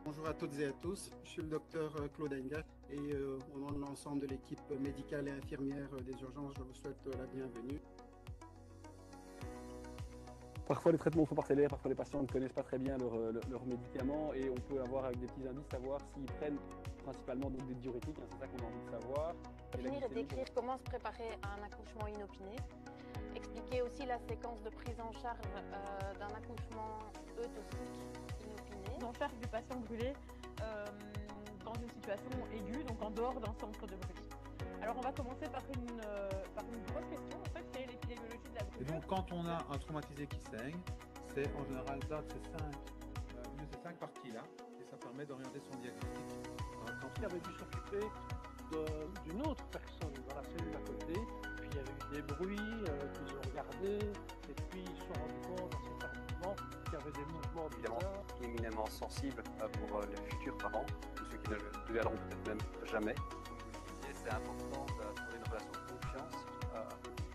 Bonjour à toutes et à tous, je suis le docteur Claude Enga et au nom de l'ensemble de l'équipe médicale et infirmière des urgences, je vous souhaite la bienvenue. Parfois les traitements sont parcellaires, parfois les patients ne connaissent pas très bien leurs médicaments et on peut avoir avec des petits indices savoir s'ils prennent principalement donc, des diurétiques, hein, c'est ça qu'on a envie de savoir. Définir et décrire comment se préparer à un accouchement inopiné. Expliquer aussi la séquence de prise en charge d'un accouchement eutocique inopiné. En charge du patient brûlé dans une situation aiguë, donc en dehors d'un centre de bruit. Alors on va commencer par une grosse question, en fait, c'est l'épidémiologie de la brûlure. Et donc quand on a un traumatisé qui saigne, c'est en général là de ces cinq parties-là, et ça permet d'orienter son diagnostic. Quand il avait dû s'occuper d'une autre personne dans la cellule à côté, puis il y avait eu des bruits qu'ils ont regardés, et puis ils se sont rendus compte assez tardivement qu'il y avait des mouvements bizarres. Éminemment sensible pour les futurs parents, ceux qui ne le deviendront peut-être même jamais. C'est important de trouver une relation de confiance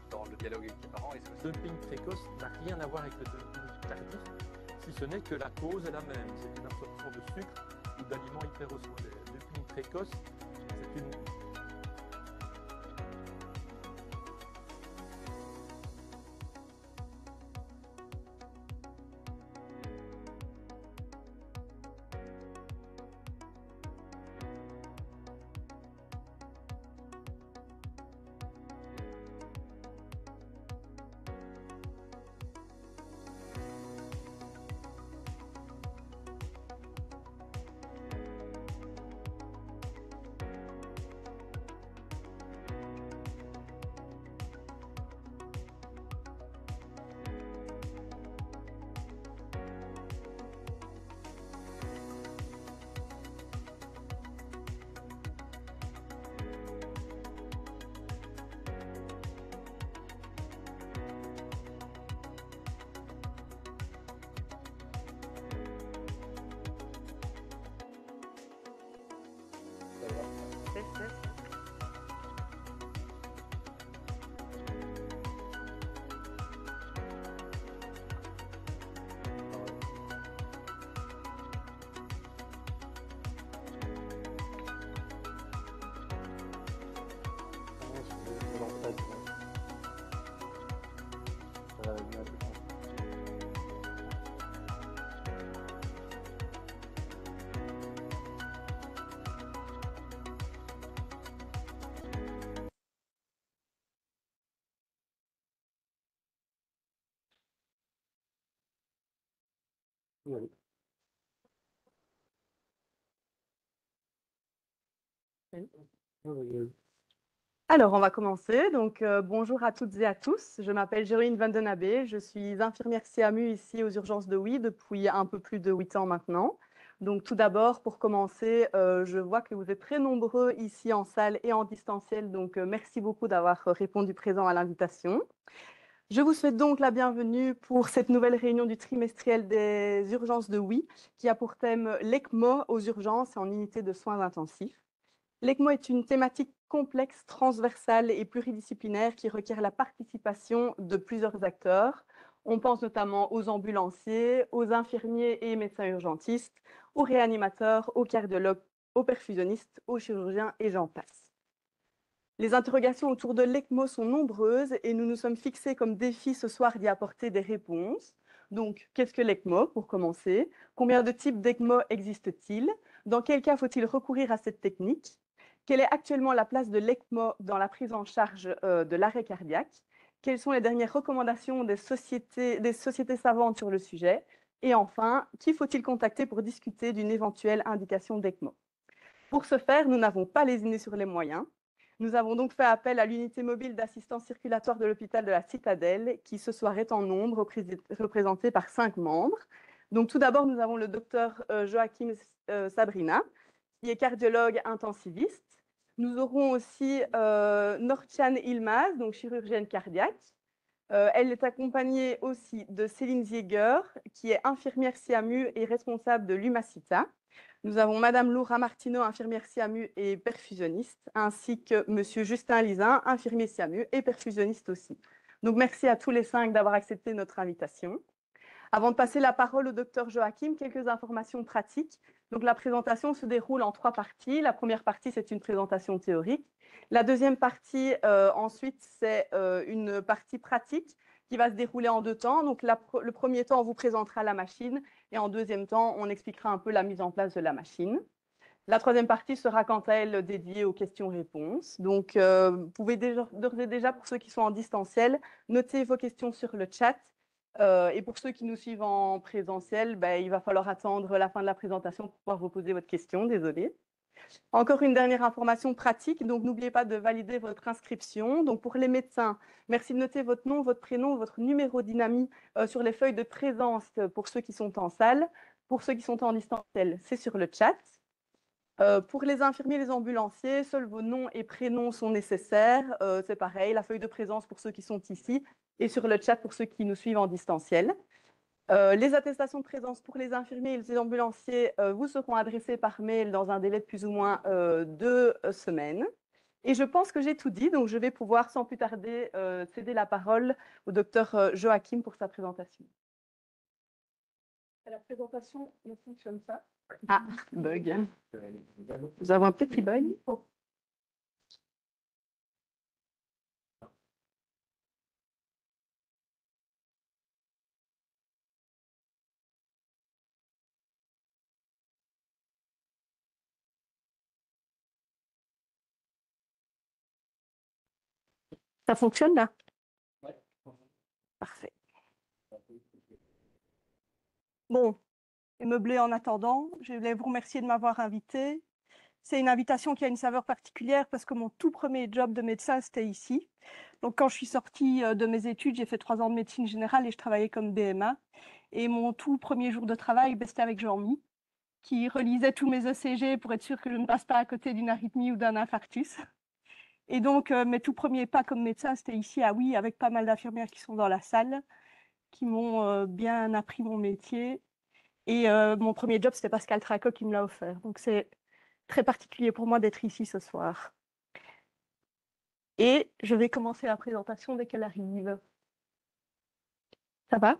dans le dialogue avec les parents. Le dumping précoce n'a rien à voir avec le dumping tardif, si ce n'est que la cause est la même. C'est une absorption de sucre ou d'aliments hyperosmolaires. Le dumping précoce, c'est une... Oui. Alors, on va commencer. Donc, bonjour à toutes et à tous. Je m'appelle Jérôme Vandenabé. Je suis infirmière CAMU ici aux urgences de Oui depuis un peu plus de 8 ans maintenant. Donc, tout d'abord, pour commencer, je vois que vous êtes très nombreux ici en salle et en distanciel. Donc, merci beaucoup d'avoir répondu présent à l'invitation. Je vous souhaite donc la bienvenue pour cette nouvelle réunion du trimestriel des urgences de Oui, qui a pour thème l'ECMO aux urgences et en unité de soins intensifs. L'ECMO est une thématique complexe, transversale et pluridisciplinaire qui requiert la participation de plusieurs acteurs. On pense notamment aux ambulanciers, aux infirmiers et médecins urgentistes, aux réanimateurs, aux cardiologues, aux perfusionnistes, aux chirurgiens et j'en passe. Les interrogations autour de l'ECMO sont nombreuses et nous nous sommes fixés comme défi ce soir d'y apporter des réponses. Donc, qu'est-ce que l'ECMO pour commencer? Combien de types d'ECMO existent-ils? Dans quel cas faut-il recourir à cette technique? Quelle est actuellement la place de l'ECMO dans la prise en charge de l'arrêt cardiaque? Quelles sont les dernières recommandations des sociétés savantes sur le sujet? Et enfin, qui faut-il contacter pour discuter d'une éventuelle indication d'ECMO? Pour ce faire, nous n'avons pas lésiné sur les moyens. Nous avons donc fait appel à l'unité mobile d'assistance circulatoire de l'hôpital de la Citadelle, qui ce soir est en nombre, représentée par 5 membres. Donc tout d'abord, nous avons le docteur Joachim Sabrina, qui est cardiologue intensiviste. Nous aurons aussi Nortjan Ilmaz, donc chirurgienne cardiaque. Elle est accompagnée aussi de Céline Zieger, qui est infirmière CAMU et responsable de l'Humacita. Nous avons Madame Laura Martineau, infirmière CAMU et perfusionniste, ainsi que Monsieur Justin Lisin, infirmier CAMU et perfusionniste aussi. Donc merci à tous les 5 d'avoir accepté notre invitation. Avant de passer la parole au docteur Joachim, quelques informations pratiques. Donc, la présentation se déroule en 3 parties. La première partie, c'est une présentation théorique. La deuxième partie, ensuite, c'est une partie pratique qui va se dérouler en 2 temps. Donc, le premier temps, on vous présentera la machine et en deuxième temps, on expliquera un peu la mise en place de la machine. La troisième partie sera quant à elle dédiée aux questions-réponses. Donc, vous pouvez d'ores et déjà, pour ceux qui sont en distanciel, noter vos questions sur le chat. Et pour ceux qui nous suivent en présentiel, il va falloir attendre la fin de la présentation pour pouvoir vous poser votre question. Désolée. Encore une dernière information pratique. Donc, n'oubliez pas de valider votre inscription. Donc, pour les médecins, merci de noter votre nom, votre prénom, votre numéro d'INAMI sur les feuilles de présence pour ceux qui sont en salle. Pour ceux qui sont en distanciel, c'est sur le chat. Pour les infirmiers et les ambulanciers, seuls vos noms et prénoms sont nécessaires. C'est pareil, la feuille de présence pour ceux qui sont ici et sur le chat pour ceux qui nous suivent en distanciel. Les attestations de présence pour les infirmiers et les ambulanciers vous seront adressées par mail dans un délai de plus ou moins 2 semaines. Et je pense que j'ai tout dit, donc je vais pouvoir sans plus tarder céder la parole au docteur Joachim pour sa présentation. La présentation ne fonctionne pas. Ah, bug. Nous avons un petit bug. Ça fonctionne là? Ouais. Parfait. Bon, et meublé en attendant, je voulais vous remercier de m'avoir invité. C'est une invitation qui a une saveur particulière parce que mon tout premier job de médecin, c'était ici. Donc, quand je suis sortie de mes études, j'ai fait 3 ans de médecine générale et je travaillais comme BMA. Et mon tout premier jour de travail, c'était avec Jean-Mi, qui relisait tous mes ECG pour être sûr que je ne passe pas à côté d'une arythmie ou d'un infarctus. Et donc, mes tout premiers pas comme médecin, c'était ici à Oui, avec pas mal d'infirmières qui sont dans la salle, qui m'ont bien appris mon métier. Et mon premier job, c'était Pascal Traco qui me l'a offert. Donc, c'est très particulier pour moi d'être ici ce soir. Et je vais commencer la présentation dès qu'elle arrive. Ça va?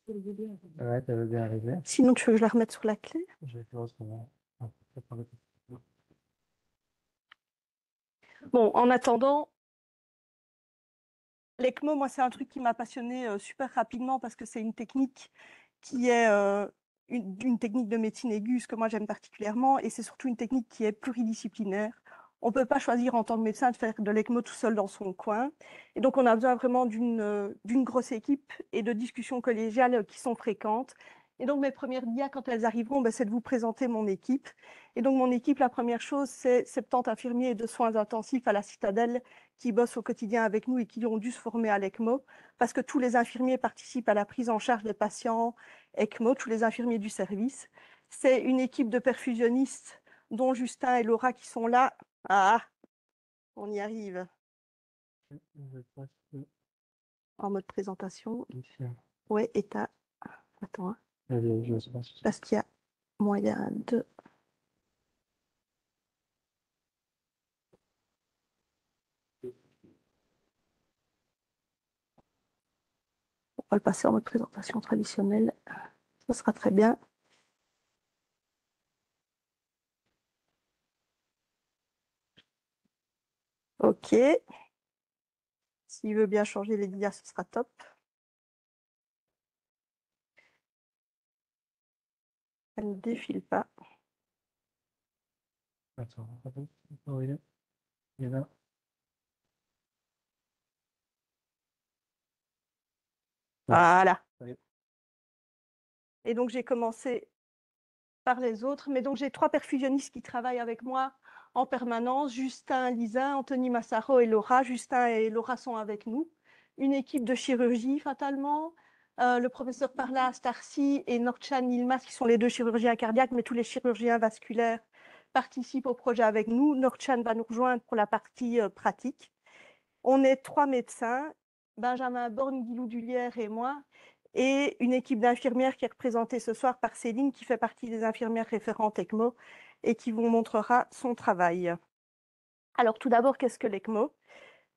Ouais, ça veut bien arriver. Sinon, tu veux que je la remette sur la clé? Je vais faire autrement. Ah, ça prend le temps. Bon, en attendant, l'ECMO, moi, c'est un truc qui m'a passionné super rapidement parce que c'est une technique qui est une technique de médecine aiguë, ce que moi j'aime particulièrement, et c'est surtout une technique qui est pluridisciplinaire. On ne peut pas choisir en tant que médecin de faire de l'ECMO tout seul dans son coin. Et donc, on a besoin vraiment d'une grosse équipe et de discussions collégiales qui sont fréquentes. Et donc, mes premières dias, quand elles arriveront, c'est de vous présenter mon équipe. Et donc, mon équipe, la première chose, c'est 70 infirmiers de soins intensifs à la Citadelle qui bossent au quotidien avec nous et qui ont dû se former à l'ECMO, parce que tous les infirmiers participent à la prise en charge des patients ECMO, tous les infirmiers du service. C'est une équipe de perfusionnistes, dont Justin et Laura qui sont là. Ah, on y arrive. Je passe En mode présentation. ici. Ouais, et t'as... Attends, hein, Allez, je sais pas. parce qu'il y a moyen de... On va le passer en mode présentation traditionnelle. Ça sera très bien. OK. S'il veut bien changer les liens, ce sera top. Elle ne défile pas. Attends, où il est? Il est là. Voilà. Ça y est. Et donc, j'ai commencé par les autres. Mais donc, j'ai 3 perfusionnistes qui travaillent avec moi en permanence. Justin, Lisa, Anthony Massaro et Laura. Justin et Laura sont avec nous. Une équipe de chirurgie, fatalement. Le professeur Parla Starcy et Norchan Yilmaz, qui sont les 2 chirurgiens cardiaques, mais tous les chirurgiens vasculaires participent au projet avec nous. Norchan va nous rejoindre pour la partie pratique. On est 3 médecins, Benjamin Borne, Guilou Dulière et moi. et une équipe d'infirmières qui est représentée ce soir par Céline, qui fait partie des infirmières référentes ECMO et qui vous montrera son travail. Alors tout d'abord, qu'est-ce que l'ECMO?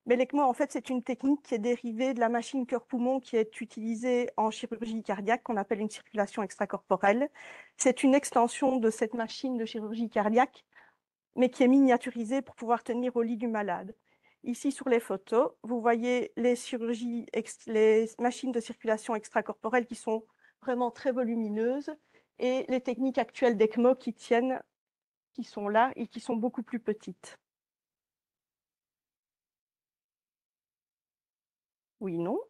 Mais l'ECMO, en fait, c'est une technique qui est dérivée de la machine cœur-poumon qui est utilisée en chirurgie cardiaque, qu'on appelle une circulation extracorporelle. C'est une extension de cette machine de chirurgie cardiaque, mais qui est miniaturisée pour pouvoir tenir au lit du malade. Ici, sur les photos, vous voyez les machines de circulation extracorporelle qui sont vraiment très volumineuses et les techniques actuelles d'ECMO qui sont là et qui sont beaucoup plus petites. Oui, non?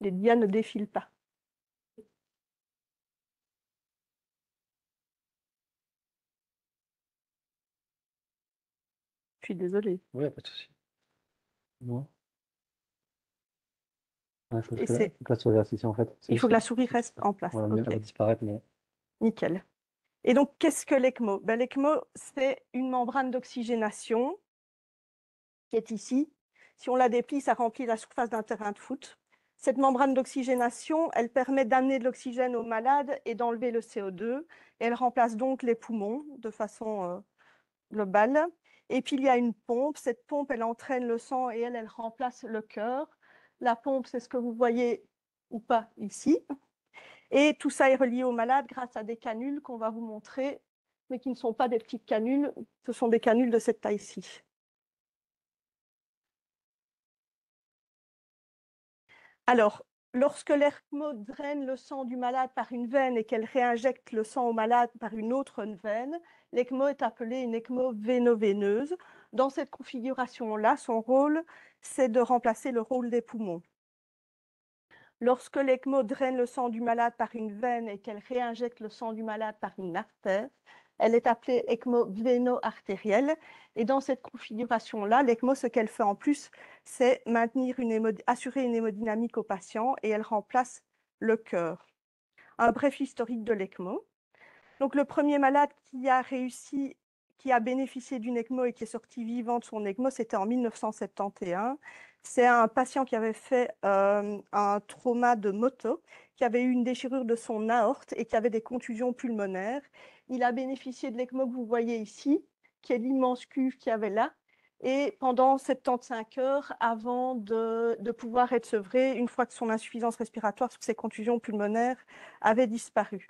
Les dias ne défilent pas. Je suis désolée. Oui, pas de souci. Non. Il faut Et que la souris reste ici, en fait. Il faut que la souris reste en place. Voilà, elle va disparaître, mais... Nickel. Et donc, qu'est-ce que l'ECMO? L'ECMO, c'est une membrane d'oxygénation qui est ici. Si on la déplie, ça remplit la surface d'un terrain de foot. Cette membrane d'oxygénation, elle permet d'amener de l'oxygène au malade et d'enlever le CO2. Et elle remplace donc les poumons de façon globale. Et puis, il y a une pompe. Cette pompe, elle entraîne le sang et elle remplace le cœur. La pompe, c'est ce que vous voyez ou pas ici. Et tout ça est relié au malade grâce à des canules qu'on va vous montrer, mais qui ne sont pas des petites canules, ce sont des canules de cette taille-ci. Alors, lorsque l'ECMO draine le sang du malade par une veine et qu'elle réinjecte le sang au malade par une autre veine, l'ECMO est appelée une ECMO véno-veineuse. Dans cette configuration-là, son rôle, c'est de remplacer le rôle des poumons. Lorsque l'ECMO draine le sang du malade par une veine et qu'elle réinjecte le sang du malade par une artère, elle est appelée ECMO véno-artérielle. Et dans cette configuration-là, l'ECMO, ce qu'elle fait en plus, c'est assurer une hémodynamique au patient et elle remplace le cœur. Un bref historique de l'ECMO. Donc, le premier malade qui a bénéficié d'une ECMO et qui est sorti vivant de son ECMO, c'était en 1971. C'est un patient qui avait fait un trauma de moto, qui avait eu une déchirure de son aorte et qui avait des contusions pulmonaires. Il a bénéficié de l'ECMO que vous voyez ici, qui est l'immense cuve qu'il y avait là, et pendant 75 heures avant de pouvoir être sevré, une fois que son insuffisance respiratoire sur ses contusions pulmonaires avait disparu.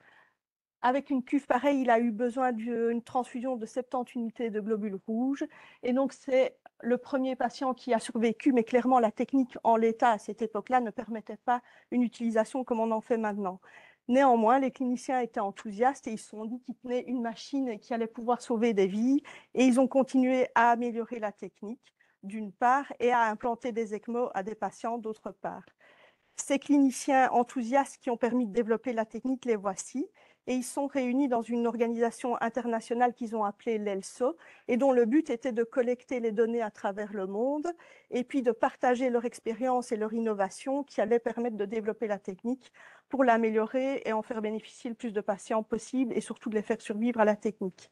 Avec une cuve pareille, il a eu besoin d'une transfusion de 70 unités de globules rouges. Et donc, c'est le premier patient qui a survécu, mais clairement, la technique en l'état à cette époque-là ne permettait pas une utilisation comme on en fait maintenant. Néanmoins, les cliniciens étaient enthousiastes et ils se sont dit qu'ils tenaient une machine qui allait pouvoir sauver des vies. Et ils ont continué à améliorer la technique, d'une part, et à implanter des ECMO à des patients, d'autre part. Ces cliniciens enthousiastes qui ont permis de développer la technique, les voici. Et ils sont réunis dans une organisation internationale qu'ils ont appelée l'ELSO et dont le but était de collecter les données à travers le monde et puis de partager leur expérience et leur innovation qui allaient permettre de développer la technique pour l'améliorer et en faire bénéficier le plus de patients possible et surtout de les faire survivre à la technique.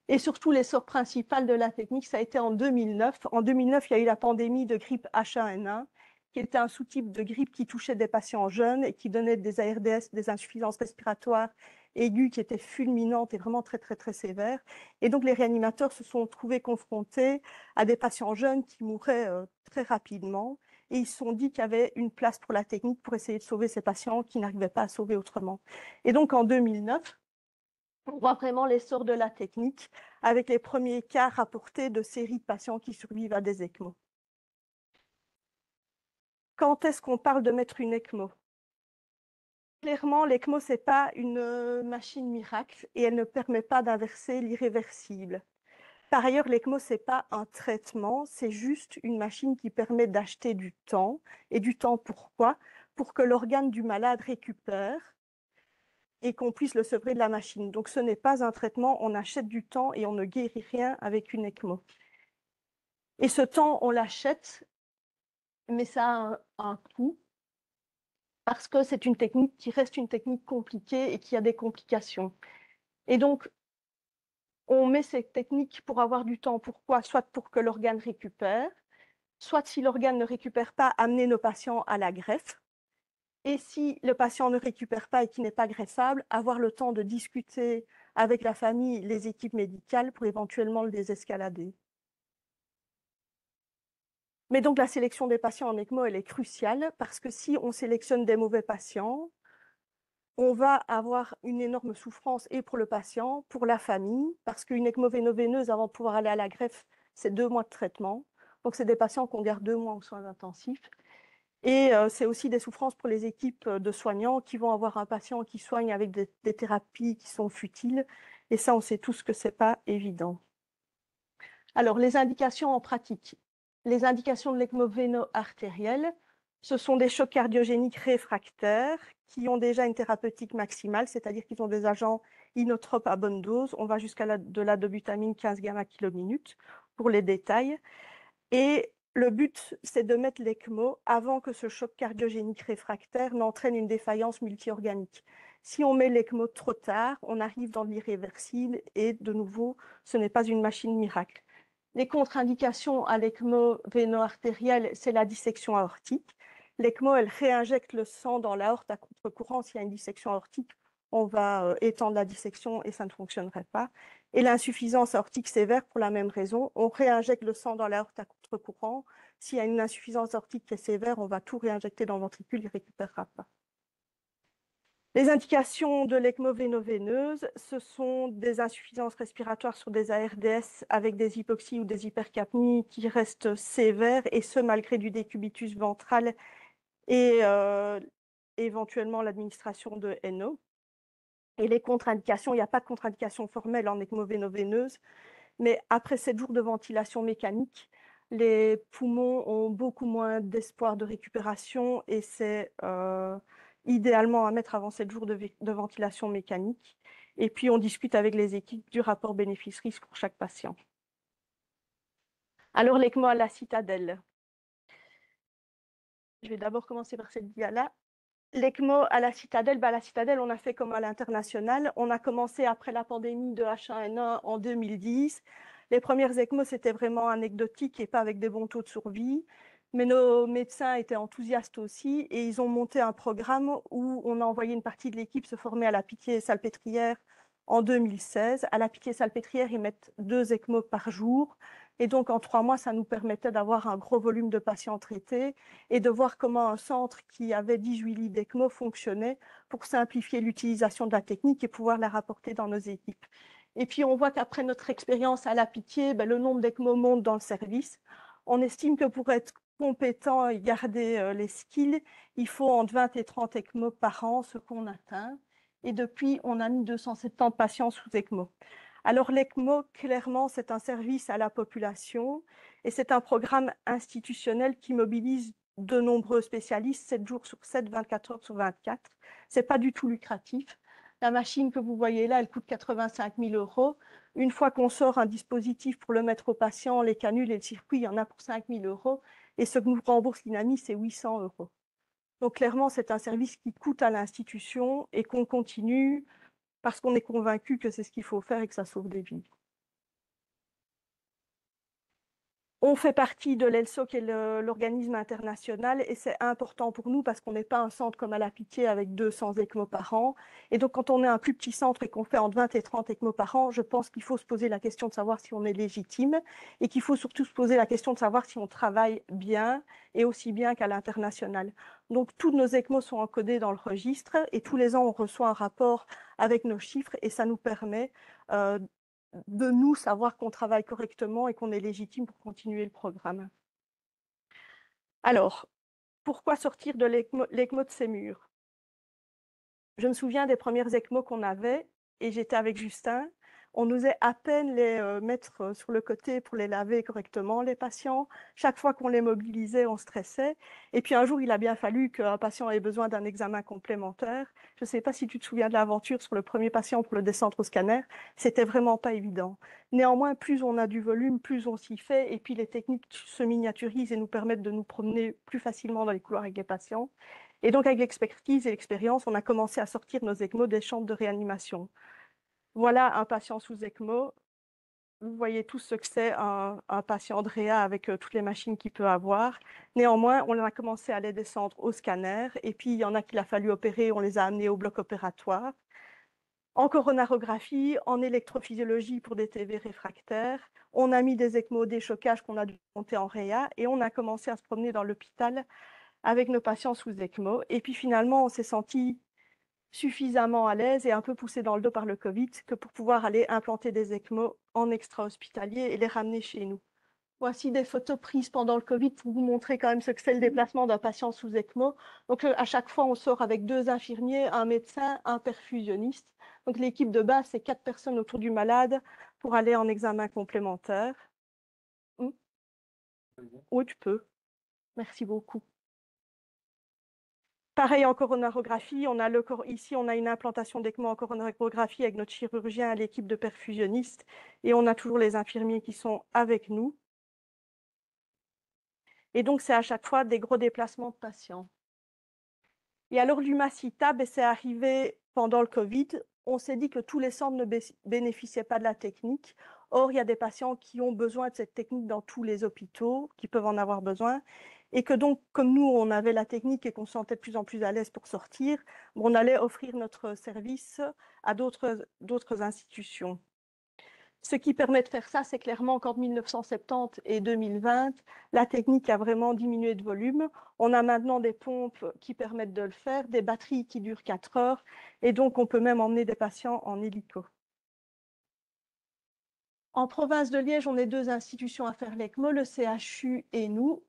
Et surtout, l'essor principal de la technique, ça a été en 2009. En 2009, il y a eu la pandémie de grippe H1N1 qui était un sous-type de grippe qui touchait des patients jeunes et qui donnait des ARDS, des insuffisances respiratoires aiguës qui étaient fulminantes et vraiment très, très, très sévères. Et donc, les réanimateurs se sont trouvés confrontés à des patients jeunes qui mouraient très rapidement. Et ils se sont dit qu'il y avait une place pour la technique pour essayer de sauver ces patients qui n'arrivaient pas à sauver autrement. Et donc, en 2009, on voit vraiment l'essor de la technique avec les premiers cas rapportés de séries de patients qui survivent à des ECMO. Quand est-ce qu'on parle de mettre une ECMO? Clairement, l'ECMO, ce n'est pas une machine miracle et elle ne permet pas d'inverser l'irréversible. Par ailleurs, l'ECMO, ce n'est pas un traitement, c'est juste une machine qui permet d'acheter du temps. Et du temps, pourquoi? Pour que l'organe du malade récupère et qu'on puisse le sevrer de la machine. Donc, ce n'est pas un traitement, on achète du temps et on ne guérit rien avec une ECMO. Et ce temps, on l'achète, mais ça a un coût. Parce que c'est une technique qui reste une technique compliquée et qui a des complications. Et donc, on met cette technique pour avoir du temps. Pourquoi? Soit pour que l'organe récupère, soit si l'organe ne récupère pas, amener nos patients à la greffe. Et si le patient ne récupère pas et qui n'est pas greffable, avoir le temps de discuter avec la famille, les équipes médicales pour éventuellement le désescalader. Mais donc la sélection des patients en ECMO, elle est cruciale parce que si on sélectionne des mauvais patients, on va avoir une énorme souffrance et pour le patient, pour la famille, parce qu'une ECMO véno-veineuse, avant de pouvoir aller à la greffe, c'est 2 mois de traitement. Donc c'est des patients qu'on garde 2 mois aux soins intensifs. Et c'est aussi des souffrances pour les équipes de soignants qui vont avoir un patient qui soigne avec des thérapies qui sont futiles. Et ça, on sait tous que ce n'est pas évident. Alors, les indications en pratique. Les indications de l'ECMO véno-artérielle, ce sont des chocs cardiogéniques réfractaires qui ont déjà une thérapeutique maximale, c'est-à-dire qu'ils ont des agents inotropes à bonne dose. On va jusqu'à de la dobutamine 15 gamma km pour les détails. Et le but, c'est de mettre l'ECMO avant que ce choc cardiogénique réfractaire n'entraîne une défaillance multiorganique. Si on met l'ECMO trop tard, on arrive dans l'irréversible et de nouveau, ce n'est pas une machine miracle. Les contre-indications à l'ECMO véno-artérielle, c'est la dissection aortique. L'ECMO, elle réinjecte le sang dans l'aorte à contre-courant. S'il y a une dissection aortique, on va étendre la dissection et ça ne fonctionnerait pas. Et l'insuffisance aortique sévère, pour la même raison, on réinjecte le sang dans l'aorte à contre-courant. S'il y a une insuffisance aortique qui est sévère, on va tout réinjecter dans le ventricule, il ne récupérera pas. Les indications de l'ECMO véno-veineuse, ce sont des insuffisances respiratoires sur des ARDS avec des hypoxies ou des hypercapnies qui restent sévères, et ce, malgré du décubitus ventral et éventuellement l'administration de NO. Et les contre-indications, il n'y a pas de contre-indication formelle en ECMO véno-veineuse, mais après 7 jours de ventilation mécanique, les poumons ont beaucoup moins d'espoir de récupération et c'est idéalement à mettre avant 7 jours de ventilation mécanique. Et puis, on discute avec les équipes du rapport bénéfice-risque pour chaque patient. Alors, l'ECMO à la citadelle. Je vais d'abord commencer par cette dia-là. L'ECMO à la citadelle, on a fait comme à l'international. On a commencé après la pandémie de H1N1 en 2010. Les premières ECMO, c'était vraiment anecdotique et pas avec des bons taux de survie. Mais nos médecins étaient enthousiastes aussi et ils ont monté un programme où on a envoyé une partie de l'équipe se former à la Pitié-Salpêtrière en 2016. À la Pitié-Salpêtrière, ils mettent 2 ECMO par jour. Et donc, en 3 mois, ça nous permettait d'avoir un gros volume de patients traités et de voir comment un centre qui avait 18 lits d'ECMO fonctionnait pour simplifier l'utilisation de la technique et pouvoir la rapporter dans nos équipes. Et puis, on voit qu'après notre expérience à la Pitié, le nombre d'ECMO monte dans le service. On estime que pour être compétent et garder les skills, il faut entre 20 et 30 ECMO par an, ce qu'on atteint. Et depuis, on a mis 270 patients sous ECMO. Alors l'ECMO, clairement, c'est un service à la population et c'est un programme institutionnel qui mobilise de nombreux spécialistes 7 jours sur 7, 24 heures sur 24. Ce n'est pas du tout lucratif. La machine que vous voyez là, elle coûte 85 000 €. Une fois qu'on sort un dispositif pour le mettre au patient, les canules et le circuit, il y en a pour 5 000 €. Et ce que nous rembourse l'INAMI, c'est 800 €. Donc clairement, c'est un service qui coûte à l'institution et qu'on continue parce qu'on est convaincu que c'est ce qu'il faut faire et que ça sauve des vies. On fait partie de l'ELSO, qui est l'organisme international, et c'est important pour nous parce qu'on n'est pas un centre comme à la Pitié avec 200 ECMO par an. Et donc, quand on est un plus petit centre et qu'on fait entre 20 et 30 ECMO par an, je pense qu'il faut se poser la question de savoir si on est légitime et qu'il faut surtout se poser la question de savoir si on travaille bien et aussi bien qu'à l'international. Donc, tous nos ECMO sont encodés dans le registre et tous les ans, on reçoit un rapport avec nos chiffres et ça nous permet de nous savoir qu'on travaille correctement et qu'on est légitime pour continuer le programme. Alors, pourquoi sortir de l'ECMO de ces murs? Je me souviens des premières ECMO qu'on avait et j'étais avec Justin. On osait à peine les mettre sur le côté pour les laver correctement, les patients. Chaque fois qu'on les mobilisait, on stressait. Et puis un jour, il a bien fallu qu'un patient ait besoin d'un examen complémentaire. Je ne sais pas si tu te souviens de l'aventure sur le premier patient pour le descendre au scanner. C'était vraiment pas évident. Néanmoins, plus on a du volume, plus on s'y fait. Et puis les techniques se miniaturisent et nous permettent de nous promener plus facilement dans les couloirs avec les patients. Et donc, avec l'expertise et l'expérience, on a commencé à sortir nos ECMO des chambres de réanimation. Voilà un patient sous ECMO. vous voyez tous ce que c'est un patient de réa avec toutes les machines qu'il peut avoir. Néanmoins, on a commencé à les descendre au scanner et puis il y en a qu'il a fallu opérer, on les a amenés au bloc opératoire. En coronarographie, en électrophysiologie pour des TB réfractaires, on a mis des ECMO déchocage qu'on a dû monter en réa et on a commencé à se promener dans l'hôpital avec nos patients sous ECMO. Et puis finalement, on s'est senti suffisamment à l'aise et un peu poussé dans le dos par le Covid que pour pouvoir aller implanter des ECMO en extra-hospitalier et les ramener chez nous. Voici des photos prises pendant le Covid pour vous montrer quand même ce que c'est le déplacement d'un patient sous ECMO. Donc à chaque fois, on sort avec 2 infirmiers, un médecin, un perfusionniste. Donc l'équipe de base, c'est 4 personnes autour du malade pour aller en examen complémentaire. Oui, tu peux. Merci beaucoup. Pareil en coronarographie, ici on a une implantation d'ECMO en coronarographie avec notre chirurgien et l'équipe de perfusionnistes et on a toujours les infirmiers qui sont avec nous. Et donc c'est à chaque fois des gros déplacements de patients. Et alors l'Humacita, c'est arrivé pendant le Covid. On s'est dit que tous les centres ne bénéficiaient pas de la technique. Or, il y a des patients qui ont besoin de cette technique dans tous les hôpitaux, qui peuvent en avoir besoin. Et que donc, comme nous, on avait la technique et qu'on se sentait de plus en plus à l'aise pour sortir, on allait offrir notre service à d'autres institutions. Ce qui permet de faire ça, c'est clairement qu'entre 1970 et 2020, la technique a vraiment diminué de volume. On a maintenant des pompes qui permettent de le faire, des batteries qui durent 4 heures, et donc on peut même emmener des patients en hélico. En province de Liège, on est 2 institutions à faire l'ECMO, le CHU et nous.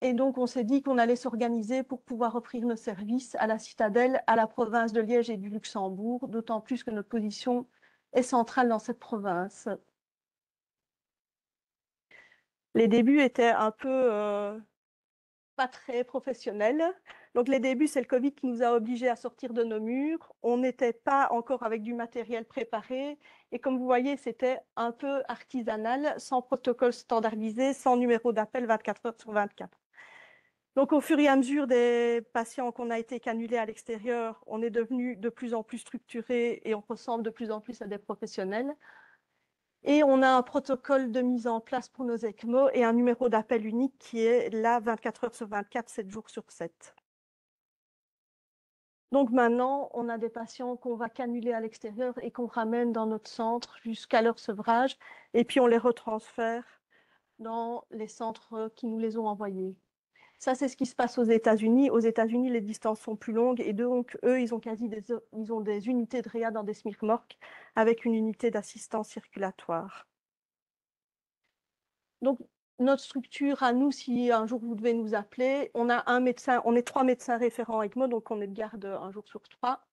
Et donc, on s'est dit qu'on allait s'organiser pour pouvoir offrir nos services à la Citadelle, à la province de Liège et du Luxembourg, d'autant plus que notre position est centrale dans cette province. Les débuts étaient un peu pas très professionnels. Donc, les débuts, c'est le Covid qui nous a obligés à sortir de nos murs. On n'était pas encore avec du matériel préparé. Et comme vous voyez, c'était un peu artisanal, sans protocole standardisé, sans numéro d'appel 24 heures sur 24. Donc, au fur et à mesure des patients qu'on a été canulés à l'extérieur, on est devenu de plus en plus structuré et on ressemble de plus en plus à des professionnels. Et on a un protocole de mise en place pour nos ECMO et un numéro d'appel unique qui est là 24 heures sur 24, 7 jours sur 7. Donc maintenant, on a des patients qu'on va canuler à l'extérieur et qu'on ramène dans notre centre jusqu'à leur sevrage et puis on les retransfère dans les centres qui nous les ont envoyés. Ça, c'est ce qui se passe aux États-Unis. Aux États-Unis, les distances sont plus longues et donc, eux, ils ont des unités de réa dans des SMIRMORC avec une unité d'assistance circulatoire. Donc, notre structure à nous, si un jour vous devez nous appeler, on a un médecin, on est 3 médecins référents ECMO, donc on est de garde un jour sur 3.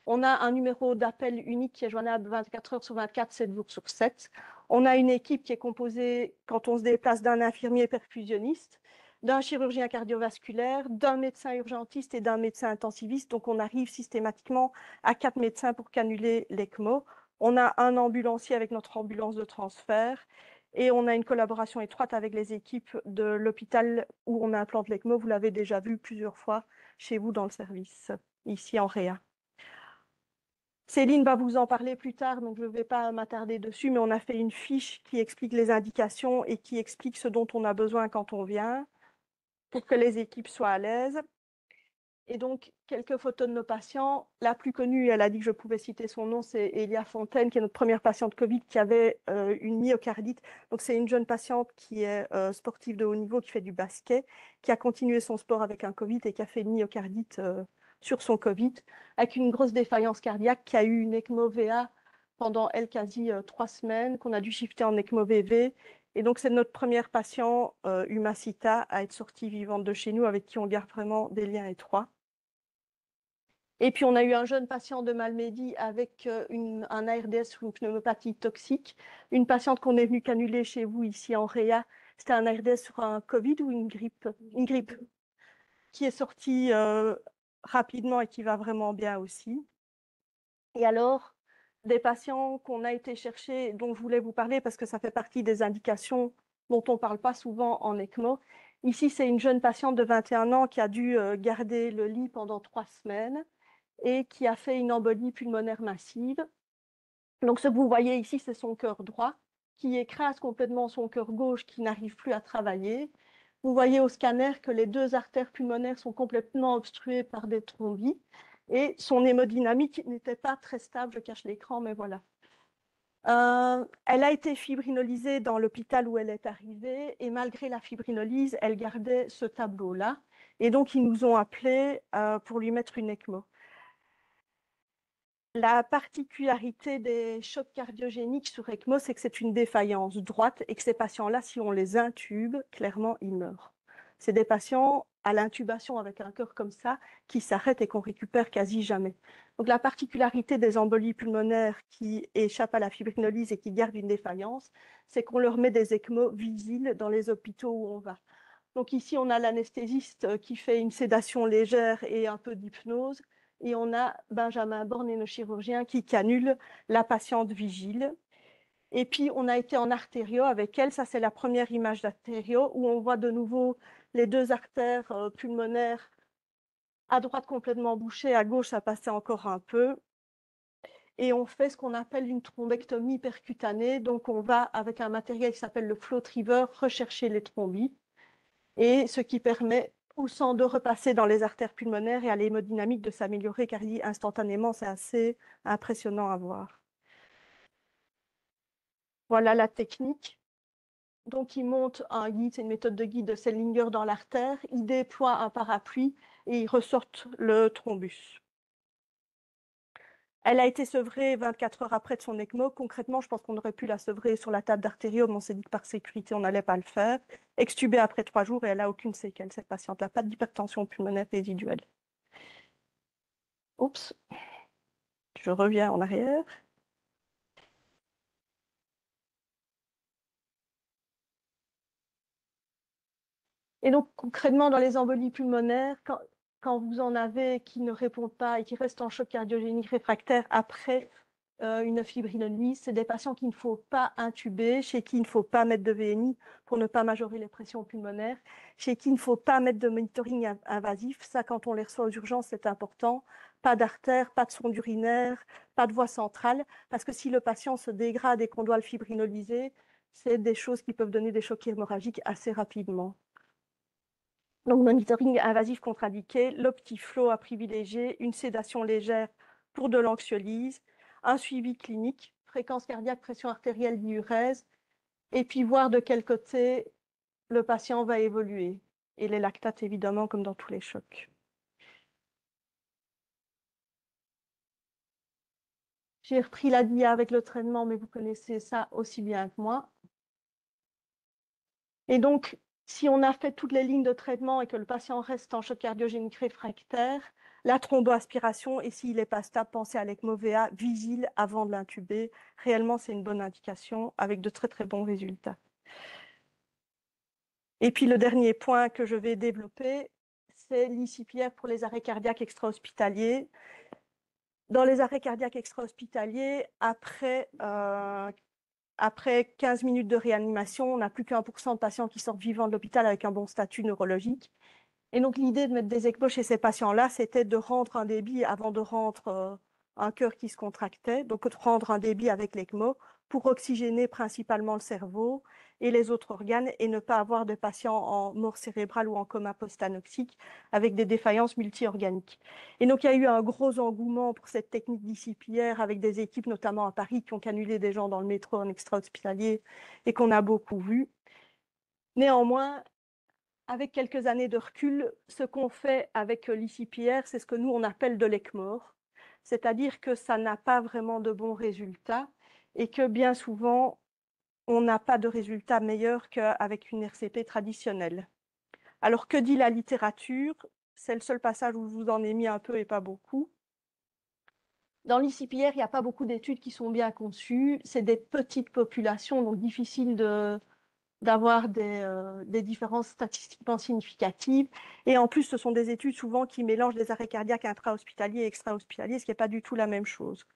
On a un numéro d'appel unique qui est joignable 24 heures sur 24, 7 jours sur 7. On a une équipe qui est composée, quand on se déplace, d'un infirmier perfusionniste, d'un chirurgien cardiovasculaire, d'un médecin urgentiste et d'un médecin intensiviste. Donc, on arrive systématiquement à 4 médecins pour canuler l'ECMO. On a un ambulancier avec notre ambulance de transfert et on a une collaboration étroite avec les équipes de l'hôpital où on implante l'ECMO. Vous l'avez déjà vu plusieurs fois chez vous dans le service, ici en réa. Céline va vous en parler plus tard, donc je ne vais pas m'attarder dessus, mais on a fait une fiche qui explique les indications et qui explique ce dont on a besoin quand on vient pour que les équipes soient à l'aise. Et donc, quelques photos de nos patients. La plus connue, elle a dit que je pouvais citer son nom, c'est Elia Fontaine, qui est notre première patiente Covid, qui avait une myocardite. Donc, c'est une jeune patiente qui est sportive de haut niveau, qui fait du basket, qui a continué son sport avec un Covid et qui a fait une myocardite sur son Covid, avec une grosse défaillance cardiaque, qui a eu une ECMO VA pendant, elle, quasi 3 semaines, qu'on a dû shifter en ECMO VV. Et donc, c'est notre première patient, Humacita, à être sortie vivante de chez nous, avec qui on garde vraiment des liens étroits. Et puis, on a eu un jeune patient de Malmedy avec un ARDS ou une pneumopathie toxique. Une patiente qu'on est venue canuler chez vous, ici en réa, c'était un ARDS sur un Covid ou une grippe, qui est sortie rapidement et qui va vraiment bien aussi. Et alors, des patients qu'on a été chercher, dont je voulais vous parler parce que ça fait partie des indications dont on ne parle pas souvent en ECMO. Ici, c'est une jeune patiente de 21 ans qui a dû garder le lit pendant 3 semaines et qui a fait une embolie pulmonaire massive. Donc, ce que vous voyez ici, c'est son cœur droit. qui écrase complètement son cœur gauche qui n'arrive plus à travailler. Vous voyez au scanner que les deux artères pulmonaires sont complètement obstruées par des thrombis et son hémodynamique n'était pas très stable. Je cache l'écran, mais voilà. Elle a été fibrinolisée dans l'hôpital où elle est arrivée et malgré la fibrinolyse, elle gardait ce tableau-là. Et donc, ils nous ont appelés pour lui mettre une ECMO. La particularité des chocs cardiogéniques sur ECMO, c'est que c'est une défaillance droite et que ces patients-là, si on les intube, clairement, ils meurent. C'est des patients à l'intubation avec un cœur comme ça qui s'arrêtent et qu'on récupère quasi jamais. Donc la particularité des embolies pulmonaires qui échappent à la fibrinolyse et qui gardent une défaillance, c'est qu'on leur met des ECMO visibles dans les hôpitaux où on va. Donc ici, on a l'anesthésiste qui fait une sédation légère et un peu d'hypnose. Et on a Benjamin Borne et nos chirurgiens qui canulent la patiente vigile. Et puis, on a été en artério avec elle. Ça, c'est la première image d'artério où on voit de nouveau les deux artères pulmonaires à droite complètement bouchées, à gauche, ça passait encore un peu. Et on fait ce qu'on appelle une thrombectomie percutanée. Donc, on va, avec un matériel qui s'appelle le FlowTriever, rechercher les thrombis. Et ce qui permet au sang de repasser dans les artères pulmonaires et à l'hémodynamique de s'améliorer quasi instantanément. C'est assez impressionnant à voir. Voilà la technique. Donc, il monte un guide, c'est une méthode de guide de Sellinger dans l'artère. Il déploie un parapluie et il ressorte le thrombus. Elle a été sevrée 24 heures après de son ECMO. Concrètement, je pense qu'on aurait pu la sevrer sur la table d'artério, mais on s'est dit que par sécurité, on n'allait pas le faire. Extubée après 3 jours et elle n'a aucune séquelle, cette patiente-là. Pas d'hypertension pulmonaire résiduelle. Oups. Je reviens en arrière. Et donc, concrètement, dans les embolies pulmonaires, quand vous en avez qui ne répondent pas et qui restent en choc cardiogénique réfractaire après une fibrinolyse, c'est des patients qu'il ne faut pas intuber, chez qui il ne faut pas mettre de VNI pour ne pas majorer les pressions pulmonaires, chez qui il ne faut pas mettre de monitoring invasif. Ça, quand on les reçoit aux urgences, c'est important. Pas d'artère, pas de sonde urinaire, pas de voie centrale, parce que si le patient se dégrade et qu'on doit le fibrinoliser, c'est des choses qui peuvent donner des chocs hémorragiques assez rapidement. Donc, monitoring invasif contre-indiqué, l'optiflow à privilégier, une sédation légère pour de l'anxiolyse, un suivi clinique, fréquence cardiaque, pression artérielle, diurèse, et puis voir de quel côté le patient va évoluer. Et les lactates, évidemment, comme dans tous les chocs. J'ai repris la dia avec le traitement, mais vous connaissez ça aussi bien que moi. Et donc, si on a fait toutes les lignes de traitement et que le patient reste en choc cardiogénique réfractaire, la thromboaspiration, et s'il n'est pas stable, pensez à l'ECMO-VA vigile avant de l'intuber. Réellement, c'est une bonne indication avec de très, très bons résultats. Et puis, le dernier point que je vais développer, c'est l'ICPR pour les arrêts cardiaques extra-hospitaliers. Dans les arrêts cardiaques extra-hospitaliers, après 15 minutes de réanimation, on n'a plus qu'1% de patients qui sortent vivants de l'hôpital avec un bon statut neurologique. Et donc, l'idée de mettre des ECMO chez ces patients-là, c'était de rendre un débit avant de rendre un cœur qui se contractait, donc de rendre un débit avec l'ECMO pour oxygéner principalement le cerveau et les autres organes et ne pas avoir de patients en mort cérébrale ou en coma post-anoxique avec des défaillances multi-organiques. Et donc, il y a eu un gros engouement pour cette technique d'ICPR avec des équipes, notamment à Paris, qui ont canulé des gens dans le métro en extra-hospitalier et qu'on a beaucoup vu. Néanmoins, avec quelques années de recul, ce qu'on fait avec l'ICPR, c'est ce que nous, on appelle de l'ECMOR. C'est-à-dire que ça n'a pas vraiment de bons résultats et que bien souvent, on n'a pas de résultats meilleurs qu'avec une RCP traditionnelle. Alors, que dit la littérature? C'est le seul passage où je vous en ai mis un peu et pas beaucoup. Dans l'ICPR, il n'y a pas beaucoup d'études qui sont bien conçues. C'est des petites populations, donc difficile d'avoir des différences statistiquement significatives. Et en plus, ce sont des études souvent qui mélangent les arrêts cardiaques intra-hospitaliers et extra-hospitaliers, ce qui n'est pas du tout la même chose.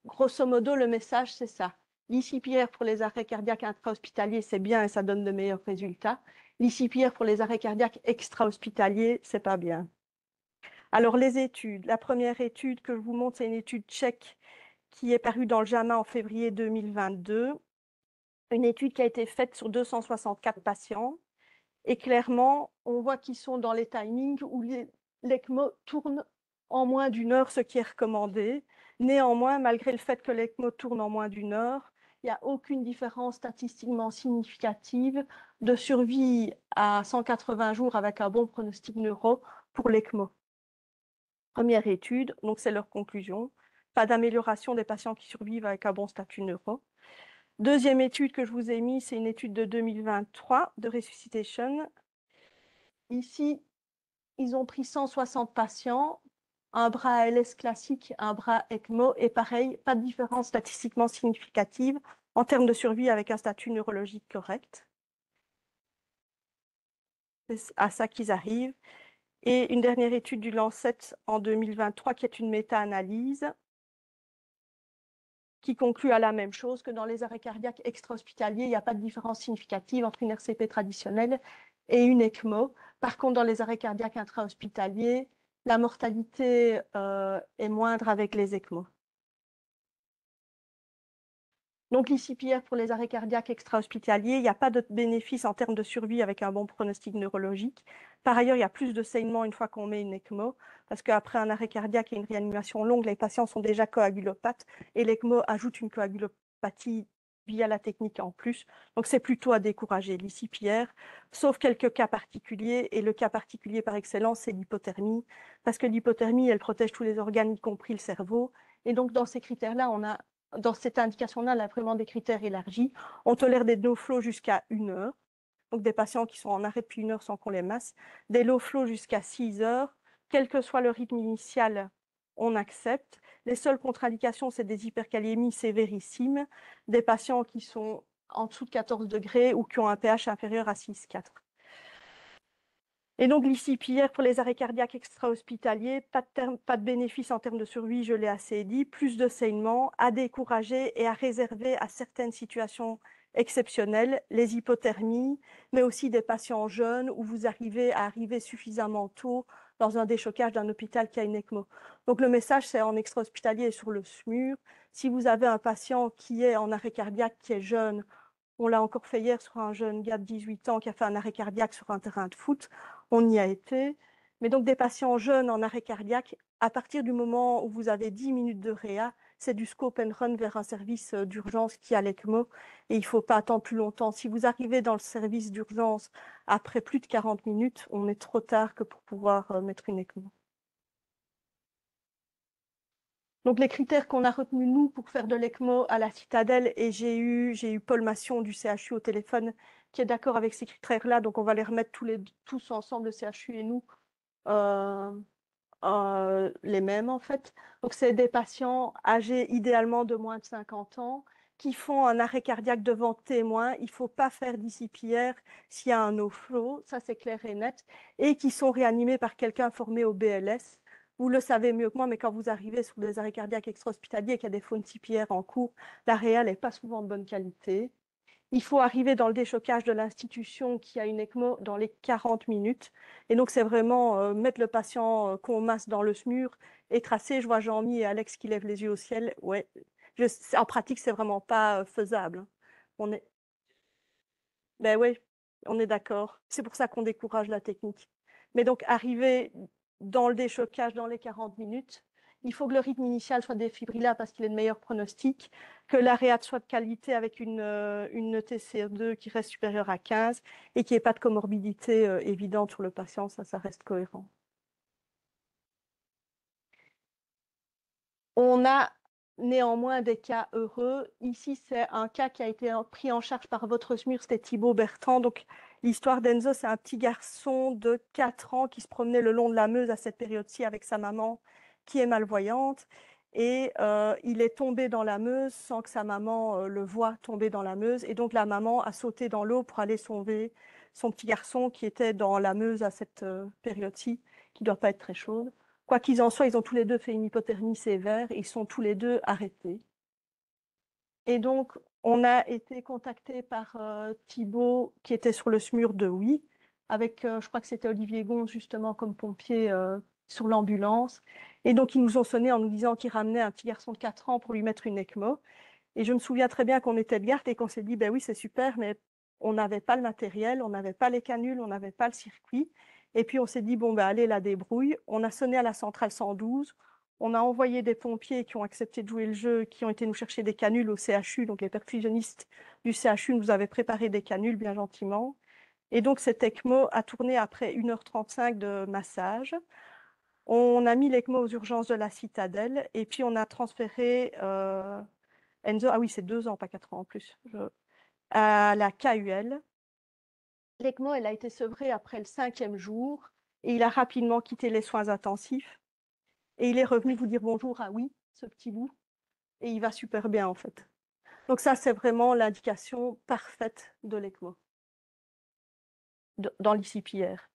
Grosso modo, le message, c'est ça. L'ICPR pour les arrêts cardiaques intra-hospitaliers, c'est bien et ça donne de meilleurs résultats. L'ICPR pour les arrêts cardiaques extra-hospitaliers, c'est pas bien. Alors, les études. La première étude que je vous montre, c'est une étude tchèque qui est parue dans le JAMA en février 2022. une étude qui a été faite sur 264 patients. Et clairement, on voit qu'ils sont dans les timings où l'ECMO tourne en moins d'une heure, ce qui est recommandé. Néanmoins, malgré le fait que l'ECMO tourne en moins d'une heure, il n'y a aucune différence statistiquement significative de survie à 180 jours avec un bon pronostic neuro pour l'ECMO. Première étude, donc c'est leur conclusion. Pas d'amélioration des patients qui survivent avec un bon statut neuro. Deuxième étude que je vous ai mise, c'est une étude de 2023 de Resuscitation. Ici, ils ont pris 160 patients, un bras ALS classique, un bras ECMO, et pareil, pas de différence statistiquement significative en termes de survie avec un statut neurologique correct. C'est à ça qu'ils arrivent. Et une dernière étude du Lancet en 2023, qui est une méta-analyse, qui conclut à la même chose que dans les arrêts cardiaques extra-hospitaliers, il n'y a pas de différence significative entre une RCP traditionnelle et une ECMO. Par contre, dans les arrêts cardiaques intra-hospitaliers, la mortalité est moindre avec les ECMO. Donc, l'ICPR pour les arrêts cardiaques extra-hospitaliers, il n'y a pas de bénéfice en termes de survie avec un bon pronostic neurologique. Par ailleurs, il y a plus de saignement une fois qu'on met une ECMO, parce qu'après un arrêt cardiaque et une réanimation longue, les patients sont déjà coagulopathes et l'ECMO ajoute une coagulopathie via la technique en plus. Donc, c'est plutôt à décourager l'ICPR, sauf quelques cas particuliers. Et le cas particulier par excellence, c'est l'hypothermie, parce que l'hypothermie, elle protège tous les organes, y compris le cerveau. Et donc, dans ces critères-là, dans cette indication-là, on a vraiment des critères élargis. On tolère des no flow jusqu'à 1 heure, donc des patients qui sont en arrêt depuis 1 heure sans qu'on les masse, des low flow jusqu'à 6 heures, quel que soit le rythme initial, on accepte. Les seules contre-indications, c'est des hyperkaliémies sévérissimes, des patients qui sont en dessous de 14 degrés ou qui ont un pH inférieur à 6,4. Et donc, l'ICPR pour les arrêts cardiaques extra-hospitaliers, pas de bénéfice en termes de survie, je l'ai assez dit, plus de saignement, à décourager et à réserver à certaines situations exceptionnelles, les hypothermies, mais aussi des patients jeunes où vous arrivez à arriver suffisamment tôt dans un déchocage d'un hôpital qui a une ECMO. Donc, le message, c'est en extra-hospitalier et sur le SMUR. Si vous avez un patient qui est en arrêt cardiaque, qui est jeune, on l'a encore fait hier sur un jeune gars de 18 ans qui a fait un arrêt cardiaque sur un terrain de foot. On y a été. Mais donc, des patients jeunes en arrêt cardiaque, à partir du moment où vous avez 10 minutes de réa, c'est du scope and run vers un service d'urgence qui a l'ECMO. Et il ne faut pas attendre plus longtemps. Si vous arrivez dans le service d'urgence après plus de 40 minutes, on est trop tard que pour pouvoir mettre une ECMO. Donc, les critères qu'on a retenus, nous, pour faire de l'ECMO à la Citadelle, et j'ai eu Paul Massion du CHU au téléphone qui est d'accord avec ces critères-là, donc on va les remettre tous ensemble, le CHU et nous, les mêmes en fait. Donc, c'est des patients âgés idéalement de moins de 50 ans qui font un arrêt cardiaque devant témoin. Il ne faut pas faire d'ICPR s'il y a un no flow, ça c'est clair et net, et qui sont réanimés par quelqu'un formé au BLS. Vous le savez mieux que moi, mais quand vous arrivez sur des arrêts cardiaques extra-hospitaliers et qu'il y a des phones CPR en cours, la réal n'est pas souvent de bonne qualité. Il faut arriver dans le déchocage de l'institution qui a une ECMO dans les 40 minutes. Et donc, c'est vraiment mettre le patient qu'on masse dans le SMUR et tracer. Je vois Jean-Mi et Alex qui lèvent les yeux au ciel. Ouais, en pratique, c'est vraiment pas faisable. Ben oui, on est d'accord. C'est pour ça qu'on décourage la technique. Mais donc, arriver dans le déchocage dans les 40 minutes, il faut que le rythme initial soit défibrillaire parce qu'il est de meilleur pronostic, que la réad soit de qualité avec une TCR2 qui reste supérieure à 15 et qu'il n'y ait pas de comorbidité évidente sur le patient, ça reste cohérent. On a néanmoins des cas heureux. Ici, c'est un cas qui a été pris en charge par votre SMUR, c'était Thibaut Bertrand. Donc, l'histoire d'Enzo, c'est un petit garçon de 4 ans qui se promenait le long de la Meuse à cette période-ci avec sa maman qui est malvoyante. Et il est tombé dans la Meuse sans que sa maman le voie tomber dans la Meuse. Et donc, la maman a sauté dans l'eau pour aller sauver son petit garçon qui était dans la Meuse à cette période-ci, qui ne doit pas être très chaude. Quoi qu'ils en soient, ils ont tous les deux fait une hypothermie sévère et ils sont tous les deux arrêtés. Et donc, on a été contacté par Thibaut, qui était sur le SMUR de Oui, avec, je crois que c'était Olivier Gonz, justement, comme pompier sur l'ambulance. Et donc, ils nous ont sonné en nous disant qu'ils ramenaient un petit garçon de 4 ans pour lui mettre une ECMO. Et je me souviens très bien qu'on était de garde et qu'on s'est dit, ben oui, c'est super, mais on n'avait pas le matériel, on n'avait pas les canules, on n'avait pas le circuit. Et puis on s'est dit, bon, ben allez, la débrouille. On a sonné à la centrale 112, on a envoyé des pompiers qui ont accepté de jouer le jeu, qui ont été nous chercher des canules au CHU. Donc les perfusionnistes du CHU nous avaient préparé des canules bien gentiment. Et donc cet ECMO a tourné après 1h35 de massage. On a mis l'ECMO aux urgences de la Citadelle et puis on a transféré Enzo, ah oui, c'est 2 ans, pas 4 ans en plus, à la KUL. L'ECMO, elle a été sevrée après le 5e jour et il a rapidement quitté les soins intensifs. Et il est revenu vous dire bonjour, ah oui, ce petit bout. Et il va super bien en fait. Donc ça, c'est vraiment l'indication parfaite de l'ECMO dans l'ICPR.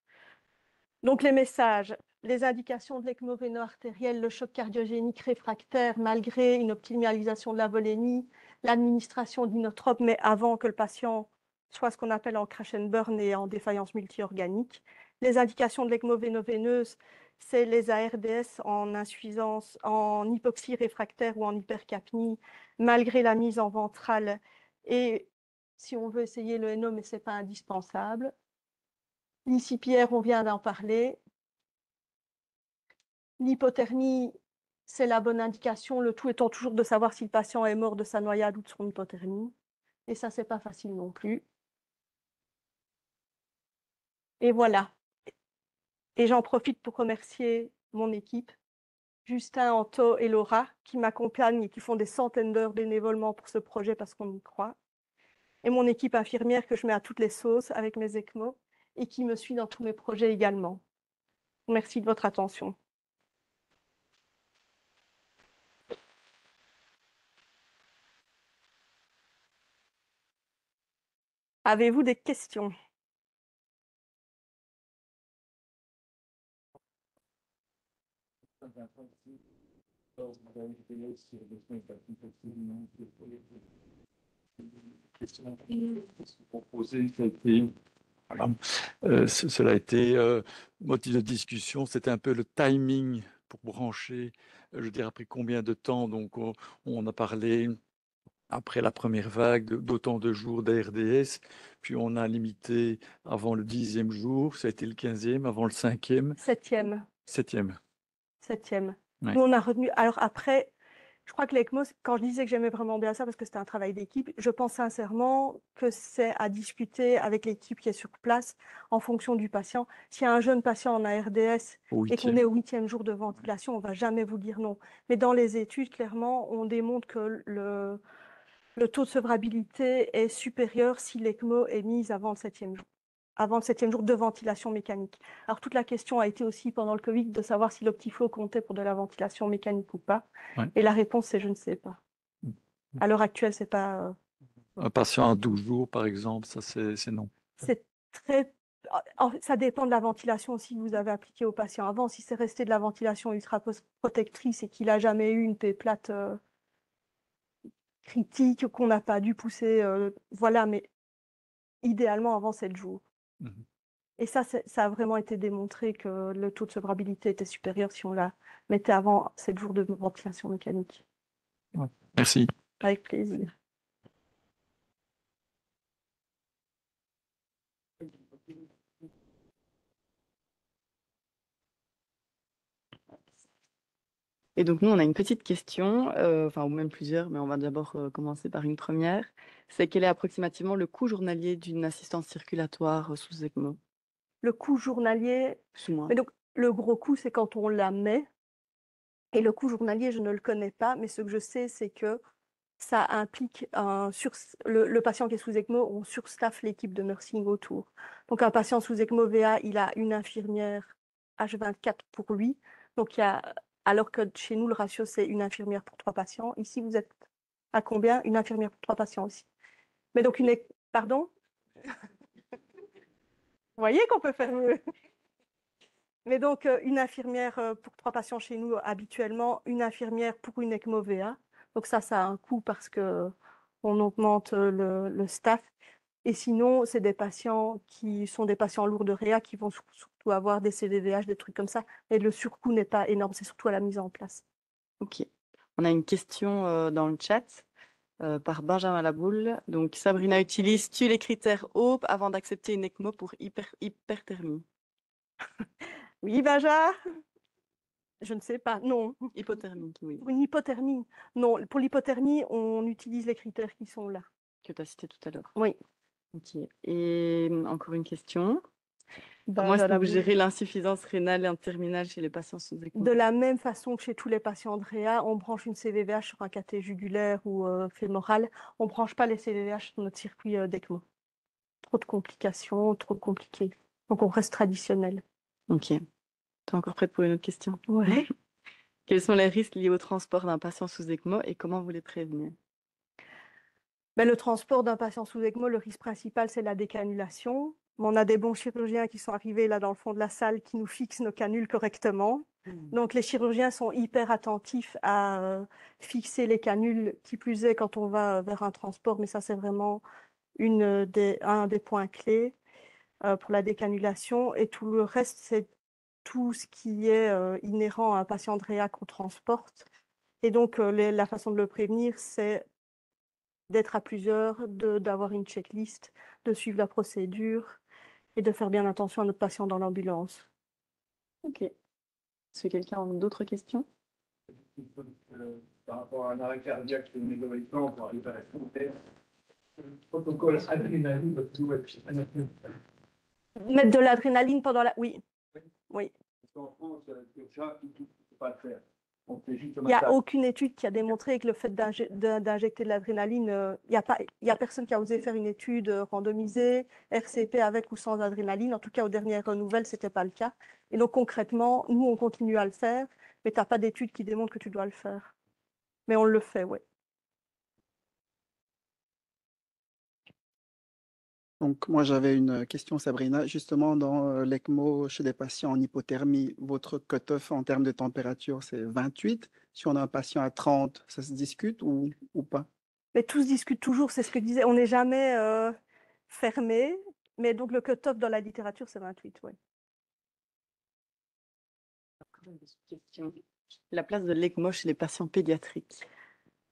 Donc les messages, les indications de l'ECMO véno-artérielle, le choc cardiogénique réfractaire malgré une optimalisation de la volémie, l'administration d'inotrope, mais avant que le patient soit ce qu'on appelle en crash and burn et en défaillance multiorganique. Les indications de l'ECMO véno-veineuse, c'est les ARDS en insuffisance, en hypoxie réfractaire ou en hypercapnie, malgré la mise en ventrale. Et si on veut essayer le NO, mais ce n'est pas indispensable. L'ICPR, on vient d'en parler. L'hypothermie, c'est la bonne indication, le tout étant toujours de savoir si le patient est mort de sa noyade ou de son hypothermie. Et ça, c'est pas facile non plus. Et voilà. Et j'en profite pour remercier mon équipe, Justin, Anto et Laura, qui m'accompagnent et qui font des centaines d'heures bénévolement pour ce projet parce qu'on y croit. Et mon équipe infirmière que je mets à toutes les sauces avec mes ECMO et qui me suit dans tous mes projets également. Merci de votre attention. Avez-vous des questions? Cela a été motif de discussion, c'était un peu le timing pour brancher, je veux dire, après combien de temps, donc on a parlé après la première vague d'autant de jours d'ARDS, puis on a limité avant le 10e jour, ça a été le 15e, avant le 5e. 7e. 7e. 7e. Ouais. Nous, on a retenu. Alors après, je crois que l'ECMO, quand je disais que j'aimais vraiment bien ça parce que c'était un travail d'équipe, je pense sincèrement que c'est à discuter avec l'équipe qui est sur place en fonction du patient. S'il y a un jeune patient en ARDS et qu'on est au 8e jour de ventilation, on ne va jamais vous dire non. Mais dans les études, clairement, on démontre que le taux de sevrabilité est supérieur si l'ECMO est mise avant le 7e jour. Avant le 7e jour de ventilation mécanique. Alors, toute la question a été aussi pendant le Covid de savoir si l'Optiflow comptait pour de la ventilation mécanique ou pas. Ouais. Et la réponse, c'est je ne sais pas. À l'heure actuelle, c'est pas... Un patient à 12 jours, par exemple, ça c'est non. C'est très... Ça dépend de la ventilation aussi que vous avez appliquée au patient avant. Si c'est resté de la ventilation ultra-protectrice et qu'il n'a jamais eu une paix plate critique, qu'on n'a pas dû pousser, voilà, mais idéalement avant 7 jours. Et ça a vraiment été démontré que le taux de sevrabilité était supérieur si on la mettait avant 7 jours de ventilation mécanique. Ouais. Merci. Avec plaisir. Et donc nous, on a une petite question, ou même plusieurs, mais on va d'abord commencer par une première. C'est quel est approximativement le coût journalier d'une assistance circulatoire sous ECMO? Le coût journalier, Sous-moi. mais donc le gros coût, c'est quand on la met. Et le coût journalier, je ne le connais pas, mais ce que je sais, c'est que ça implique le patient qui est sous ECMO, on surstaff l'équipe de nursing autour. Donc un patient sous ECMO VA, il a une infirmière H24 pour lui. Donc alors que chez nous, le ratio, c'est une infirmière pour 3 patients. Ici, vous êtes à combien? Une infirmière pour 3 patients aussi. Mais donc Pardon? Vous voyez qu'on peut faire mieux. Mais donc, une infirmière pour 3 patients chez nous habituellement, une infirmière pour une ECMO VA. Donc ça a un coût parce qu'on augmente le staff. Et sinon, c'est des patients qui sont des patients lourds de réa qui vont surtout avoir des CVVH, des trucs comme ça. Et le surcoût n'est pas énorme, c'est surtout à la mise en place. Ok. On a une question dans le chat. par Benjamin Laboule. Donc, Sabrina, utilises-tu les critères HOPE avant d'accepter une ECMO pour hyperthermie? Oui, Benja? Je ne sais pas, non. Hypothermique, oui. Pour une hypothermie, non. Pour l'hypothermie, on utilise les critères qui sont là. Que tu as cité tout à l'heure. Oui. Ok. Et encore une question. Comment Benja est-ce que vous Laboule. gérez l'insuffisance rénale interminale chez les patients sous ECMO? De la même façon que chez tous les patients Andrea, on branche une CVVH sur un cathé jugulaire ou fémoral. On ne branche pas les CVVH sur notre circuit d'ECMO. Trop de complications, trop compliqué. Donc on reste traditionnel. Ok. Tu es encore prête pour une autre question? Ouais. Quels sont les risques liés au transport d'un patient sous ECMO et comment vous les prévenez? Ben, le transport d'un patient sous ECMO, le risque principal, c'est la décanulation. Mais on a des bons chirurgiens qui sont arrivés là dans le fond de la salle qui nous fixent nos canules correctement. Donc les chirurgiens sont hyper attentifs à fixer les canules, qui plus est quand on va vers un transport, mais ça c'est vraiment un des points clés pour la décanulation. Et tout le reste, c'est tout ce qui est inhérent à un patient Andrea qu'on transporte. Et donc la façon de le prévenir, c'est d'être à plusieurs, d'avoir une checklist, de suivre la procédure et de faire bien attention à notre patient dans l'ambulance. Ok. Est-ce que quelqu'un a d'autres questions? Par rapport à un arrêt cardiaque ou une évolution pour arriver à la santé, le protocole adrénaline doit toujours être annoncé. Mettre de l'adrénaline pendant la... Oui. Oui. Parce qu'en France, ça, il ne faut pas le faire. On fait juste le Il n'y a massage. aucune étude qui a démontré que le fait d'injecter de l'adrénaline, il n'y a personne qui a osé faire une étude randomisée, RCP avec ou sans adrénaline. En tout cas, aux dernières nouvelles, ce n'était pas le cas. Et donc concrètement, nous, on continue à le faire, mais tu n'as pas d'étude qui démontre que tu dois le faire. Mais on le fait, oui. Donc, moi, j'avais une question, Sabrina. Justement, dans l'ECMO, chez les patients en hypothermie, votre cut-off en termes de température, c'est 28. Si on a un patient à 30, ça se discute ou pas? Mais tout se discute toujours, c'est ce que je disais. On n'est jamais fermé, mais donc le cut-off dans la littérature, c'est 28, oui. Question. La place de l'ECMO chez les patients pédiatriques.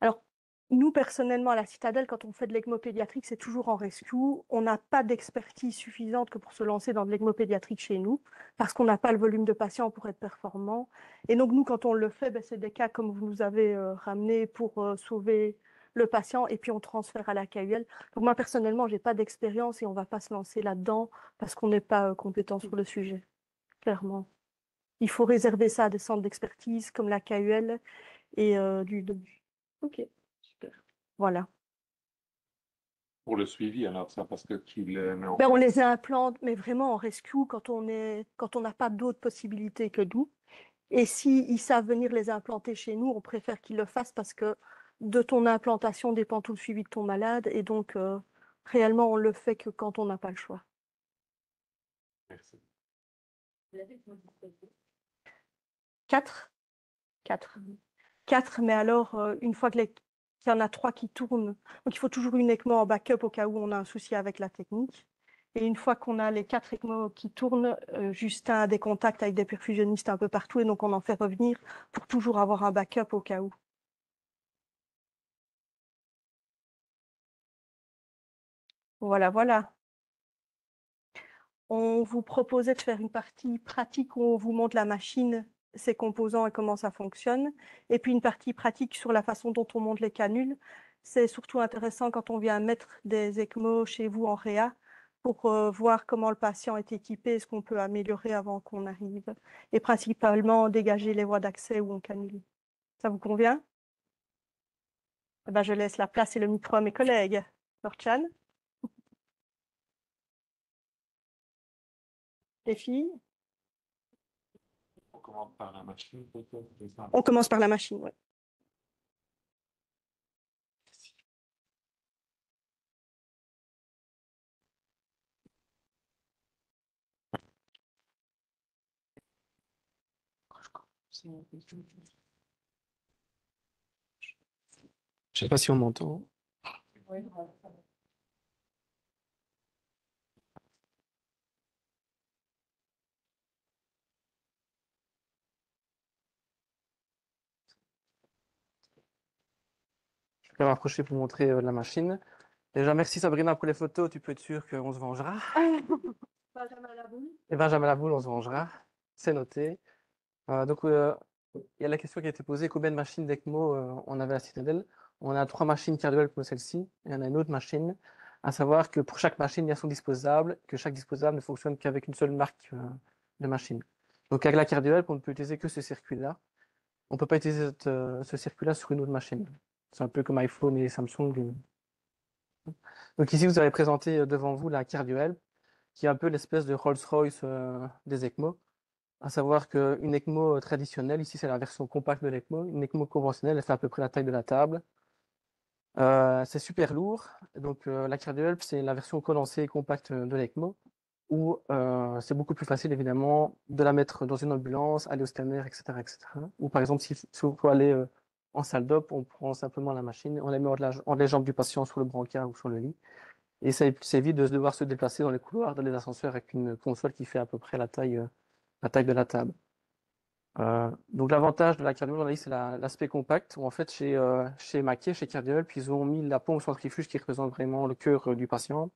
Alors, nous, personnellement, à la Citadelle, quand on fait de l'ECMO pédiatrique, c'est toujours en rescue. On n'a pas d'expertise suffisante que pour se lancer dans de l'ECMO pédiatrique chez nous, parce qu'on n'a pas le volume de patients pour être performant. Et donc, nous, quand on le fait, c'est des cas comme vous nous avez ramené pour sauver le patient, et puis on transfère à la KUL. Donc, moi, personnellement, je n'ai pas d'expérience et on ne va pas se lancer là-dedans parce qu'on n'est pas compétent sur le sujet, clairement. Il faut réserver ça à des centres d'expertise comme la KUL et du... Ok, super. Voilà. Pour le suivi, alors, ça, parce que tu les mets en Ben, on les implante, mais vraiment en rescue quand on n'a pas d'autres possibilités que nous. Et s'ils savent venir les implanter chez nous, on préfère qu'ils le fassent parce que de ton implantation dépend tout le suivi de ton malade. Et donc, réellement, on le fait que quand on n'a pas le choix. Merci. 4 4, mais alors, une fois qu'il y en a 3 qui tournent, donc il faut toujours une ECMO en backup au cas où on a un souci avec la technique. Et une fois qu'on a les 4 ECMO qui tournent, Justin a des contacts avec des perfusionnistes un peu partout, et donc on en fait revenir pour toujours avoir un backup au cas où. Voilà, voilà. On vous proposait de faire une partie pratique où on vous montre la machine, ses composants et comment ça fonctionne. Et puis une partie pratique sur la façon dont on monte les canules. C'est surtout intéressant quand on vient mettre des ECMO chez vous en réa pour voir comment le patient est équipé et ce qu'on peut améliorer avant qu'on arrive. Et principalement dégager les voies d'accès où on canule. Ça vous convient? Eh ben, je laisse la place et le micro à mes collègues. Lorchan? Les filles? On commence par la machine, peut-être, c'est ça? On commence par la machine, oui. Je sais pas si on m'entend. Je vais m'approcher pour montrer la machine. Déjà, merci Sabrina pour les photos. Tu peux être sûr qu'on se vengera. Benjamin Laboule. Et Benjamin Laboule, on se vengera. C'est noté. Donc, il y a la question qui a été posée, combien de machines d'ECMO on avait à Citadel? On a 3 machines CardioHelp comme celle-ci, et on a une autre machine, à savoir que pour chaque machine, il y a son disposable, que chaque disposable ne fonctionne qu'avec une seule marque de machine. Donc avec la CardioHelp, on ne peut utiliser que ce circuit-là. On ne peut pas utiliser ce circuit-là sur une autre machine. C'est un peu comme iPhone et Samsung. Donc ici, vous avez présenté devant vous la CardioHelp, qui est un peu l'espèce de Rolls-Royce des ECMO. À savoir qu'une ECMO traditionnelle, ici c'est la version compacte de l'ECMO, une ECMO conventionnelle, elle fait à peu près la taille de la table. C'est super lourd, donc la CardioHelp c'est la version condensée et compacte de l'ECMO, où c'est beaucoup plus facile évidemment de la mettre dans une ambulance, aller au scanner, etc. etc. Ou par exemple, si vous pouvez aller en salle d'op, on prend simplement la machine, on la met entre les jambes du patient sur le brancard ou sur le lit, et ça évite de devoir se déplacer dans les couloirs, dans les ascenseurs avec une console qui fait à peu près la taille de la table. Donc l'avantage de la cardio, c'est l'aspect compact, où en fait chez Maquet, chez CardioHelp, ils ont mis la pompe centrifuge qui représente vraiment le cœur du patient,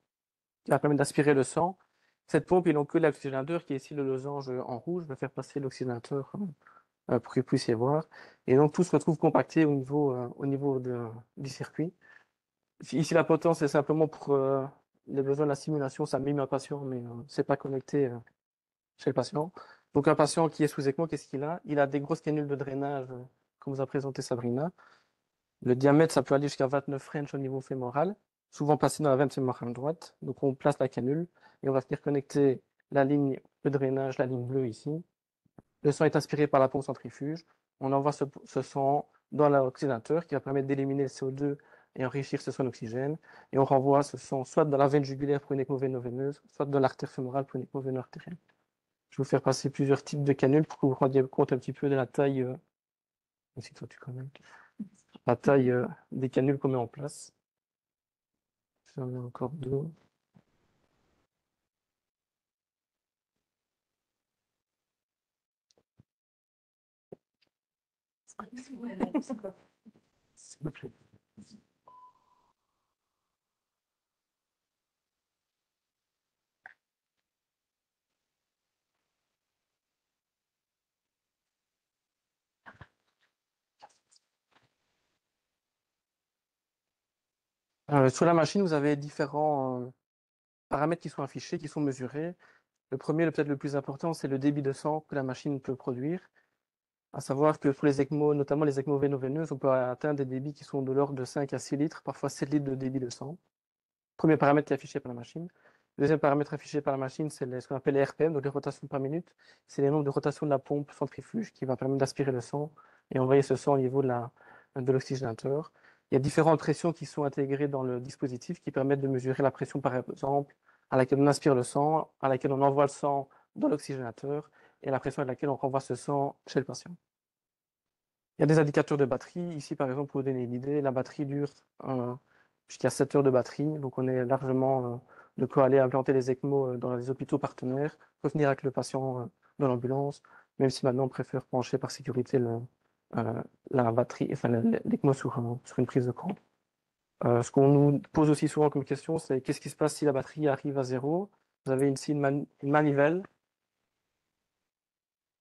qui va permettre d'aspirer le sang. Cette pompe, ils n'ont que l'oxygénateur, qui est ici le losange en rouge. Je vais faire passer l'oxygénateur pour que vous puissiez voir. Et donc tout se retrouve compacté au niveau du circuit. Ici, la potence, c'est simplement pour les besoins de la simulation, ça mime un patient, mais c'est pas connecté chez le patient. Donc un patient qui est sous ECMO, qu'est-ce qu'il a? Il a des grosses canules de drainage, comme vous a présenté Sabrina. Le diamètre, ça peut aller jusqu'à 29 French au niveau fémoral, souvent placé dans la veine fémorale droite. Donc on place la canule et on va venir connecter la ligne de drainage, la ligne bleue ici. Le sang est aspiré par la pompe centrifuge. On envoie ce sang dans l'oxygénateur qui va permettre d'éliminer le CO2 et enrichir ce sang d'oxygène. Et on renvoie ce sang soit dans la veine jugulaire pour une ECMO véno-veineuse, soit dans l'artère fémorale pour une ECMO véno-artérielle. Je vais vous faire passer plusieurs types de canules pour que vous vous rendiez compte un petit peu de la taille, si toi tu connais, la taille des canules qu'on met en place. J'en ai encore 2. S'il vous plaît. Sur la machine, vous avez différents paramètres qui sont affichés, qui sont mesurés. Le premier, peut-être le plus important, c'est le débit de sang que la machine peut produire. À savoir que pour les ECMO, notamment les ECMO véno-veineuses, on peut atteindre des débits qui sont de l'ordre de 5 à 6 litres, parfois 7 litres de débit de sang. Premier paramètre qui est affiché par la machine. Le deuxième paramètre affiché par la machine, c'est ce qu'on appelle les RPM, donc les rotations par minute. C'est les nombres de rotations de la pompe centrifuge qui va permettre d'aspirer le sang et envoyer ce sang au niveau de l'oxygénateur. Il y a différentes pressions qui sont intégrées dans le dispositif qui permettent de mesurer la pression, par exemple, à laquelle on aspire le sang, à laquelle on envoie le sang dans l'oxygénateur et la pression à laquelle on renvoie ce sang chez le patient. Il y a des indicateurs de batterie. Ici, par exemple, pour vous donner une idée, la batterie dure jusqu'à 7 heures de batterie. Donc, on est largement de quoi aller implanter les ECMO dans les hôpitaux partenaires, revenir avec le patient dans l'ambulance, même si maintenant on préfère pencher par sécurité la batterie, enfin l'ECMO sur une prise de courant. Ce qu'on nous pose aussi souvent comme question, c'est qu'est-ce qui se passe si la batterie arrive à zéro? Vous avez ici une manivelle.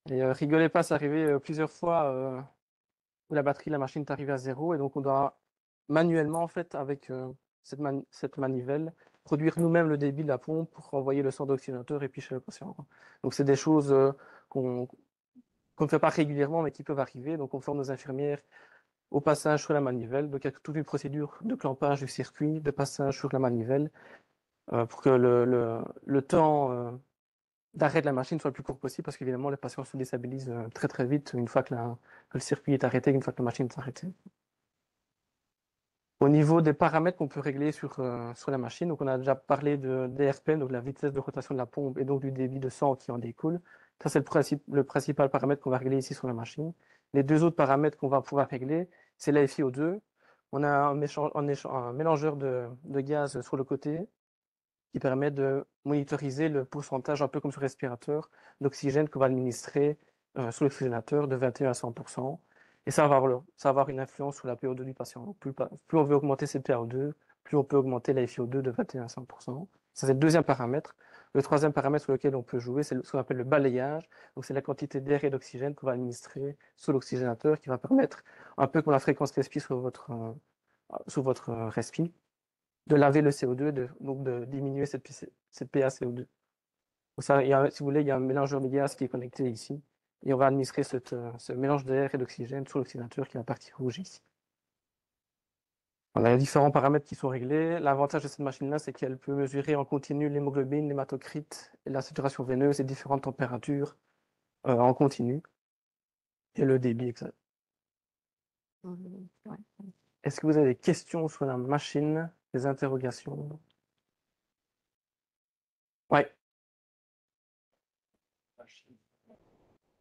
Et rigolez pas, c'est arrivé plusieurs fois où la batterie de la machine est arrivée à zéro, et donc on doit manuellement, en fait, avec cette manivelle, produire nous-mêmes le débit de la pompe pour envoyer le sang d'oxygénateur et puis chez le patient. Donc c'est des choses qu'on ne fait pas régulièrement, mais qui peuvent arriver. Donc on forme nos infirmières au passage sur la manivelle. Donc il y a toute une procédure de clampage du circuit, de passage sur la manivelle, pour que le temps d'arrêt de la machine soit le plus court possible, parce qu'évidemment, les patients se déstabilisent très très vite une fois que le circuit est arrêté, une fois que la machine est arrêtée. Au niveau des paramètres qu'on peut régler sur la machine, donc on a déjà parlé des RPM, donc la vitesse de rotation de la pompe et donc du débit de sang qui en découle. Ça, c'est le principal paramètre qu'on va régler ici sur la machine. Les deux autres paramètres qu'on va pouvoir régler, c'est la FiO2. On a un mélangeur de gaz sur le côté qui permet de monitoriser le pourcentage, un peu comme sur le respirateur, d'oxygène qu'on va administrer sur l'oxygénateur de 21 à 100%. Et ça va avoir une influence sur la PO2 du patient. Donc, plus on veut augmenter cette PO2, plus on peut augmenter la FiO2 de 21 à 5%. Ça, c'est le deuxième paramètre. Le troisième paramètre sur lequel on peut jouer, c'est ce qu'on appelle le balayage. Donc, c'est la quantité d'air et d'oxygène qu'on va administrer sous l'oxygénateur qui va permettre, un peu comme la fréquence respi sur votre respi, de laver le CO2, donc de diminuer cette PaCO2. Donc ça, si vous voulez, il y a un mélangeur médias qui est connecté ici. Et on va administrer ce mélange d'air et d'oxygène sur l'oxygénateur qui est la partie rouge ici. Voilà, il y a différents paramètres qui sont réglés. L'avantage de cette machine-là, c'est qu'elle peut mesurer en continu l'hémoglobine, l'hématocrite et la saturation veineuse et différentes températures en continu. Et le débit exact. Est-ce que vous avez des questions sur la machine, des interrogations? Oui.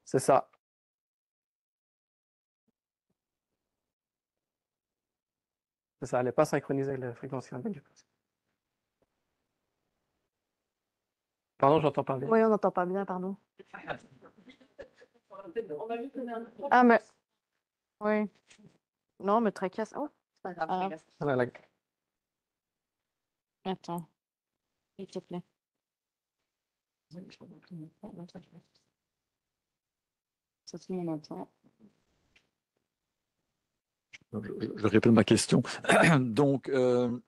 C'est ça. C'est ça, elle n'est pas synchronisée avec la fréquence cardiaque du patient. Pardon, j'entends pas bien. Oui, on n'entend pas bien, pardon. Ah, mais... Oui. Non, me tracasse. Oh, c'est pas grave. Ah, Attends, s'il te plaît. Ça, tout le monde entend. Je répète ma question. Donc, l'ECMO,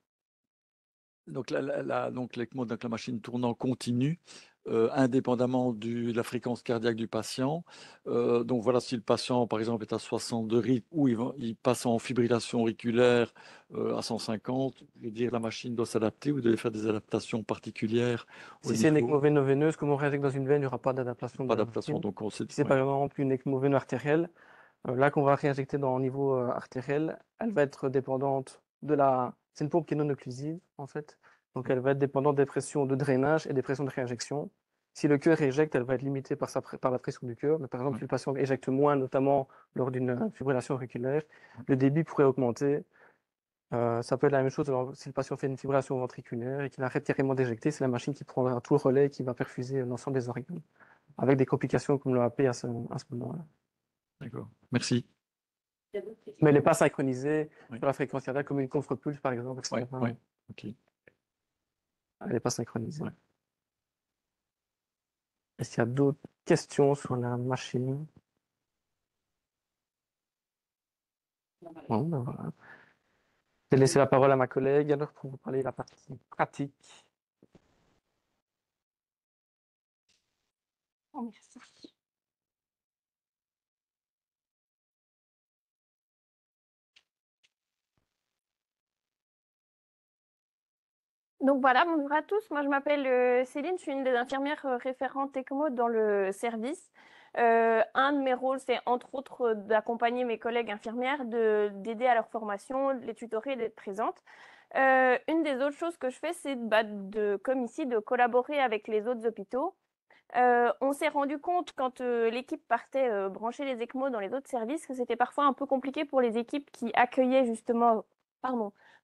donc la machine tourne en continu, indépendamment de la fréquence cardiaque du patient. Donc voilà, si le patient, par exemple, est à 62 rythmes ou il passe en fibrillation auriculaire à 150, je veux dire, la machine doit s'adapter, vous devez faire des adaptations particulières. Si c'est une ECMO véno-veineuse, comme on réinjecte dans une veine, il n'y aura pas d'adaptation. Pas d'adaptation, donc on sait. Si c'est par exemple une ECMO véno-artérielle, là qu'on va réinjecter au niveau artériel, elle va être dépendante de la... C'est une pompe qui est non occlusive, en fait. Donc elle va être dépendante des pressions de drainage et des pressions de réinjection. Si le cœur éjecte, elle va être limitée par la pression du cœur. Mais par exemple, si le patient éjecte moins, notamment lors d'une fibrillation auriculaire, le débit pourrait augmenter. Ça peut être la même chose alors, si le patient fait une fibrillation ventriculaire et qu'il arrête carrément d'éjecter, c'est la machine qui prendra tout le relais et qui va perfuser l'ensemble des organes, avec des complications comme le AP à ce moment-là. D'accord, merci. Mais elle n'est pas synchronisée sur la fréquence cardiaque comme une contre-pulse, par exemple. Oui, ok. Elle n'est pas synchronisée. Est-ce qu'il y a d'autres questions sur la machine? Bon, ben voilà. Je vais laisser la parole à ma collègue alors pour vous parler de la partie pratique. Oh, merci. Donc voilà, bonjour à tous. Moi, je m'appelle Céline, je suis une des infirmières référentes ECMO dans le service. Un de mes rôles, c'est entre autres d'accompagner mes collègues infirmières, d'aider à leur formation, de les tutorer, d'être présente. Une des autres choses que je fais, c'est comme ici, de collaborer avec les autres hôpitaux. On s'est rendu compte quand l'équipe partait brancher les ECMO dans les autres services que c'était parfois un peu compliqué pour les équipes qui accueillaient justement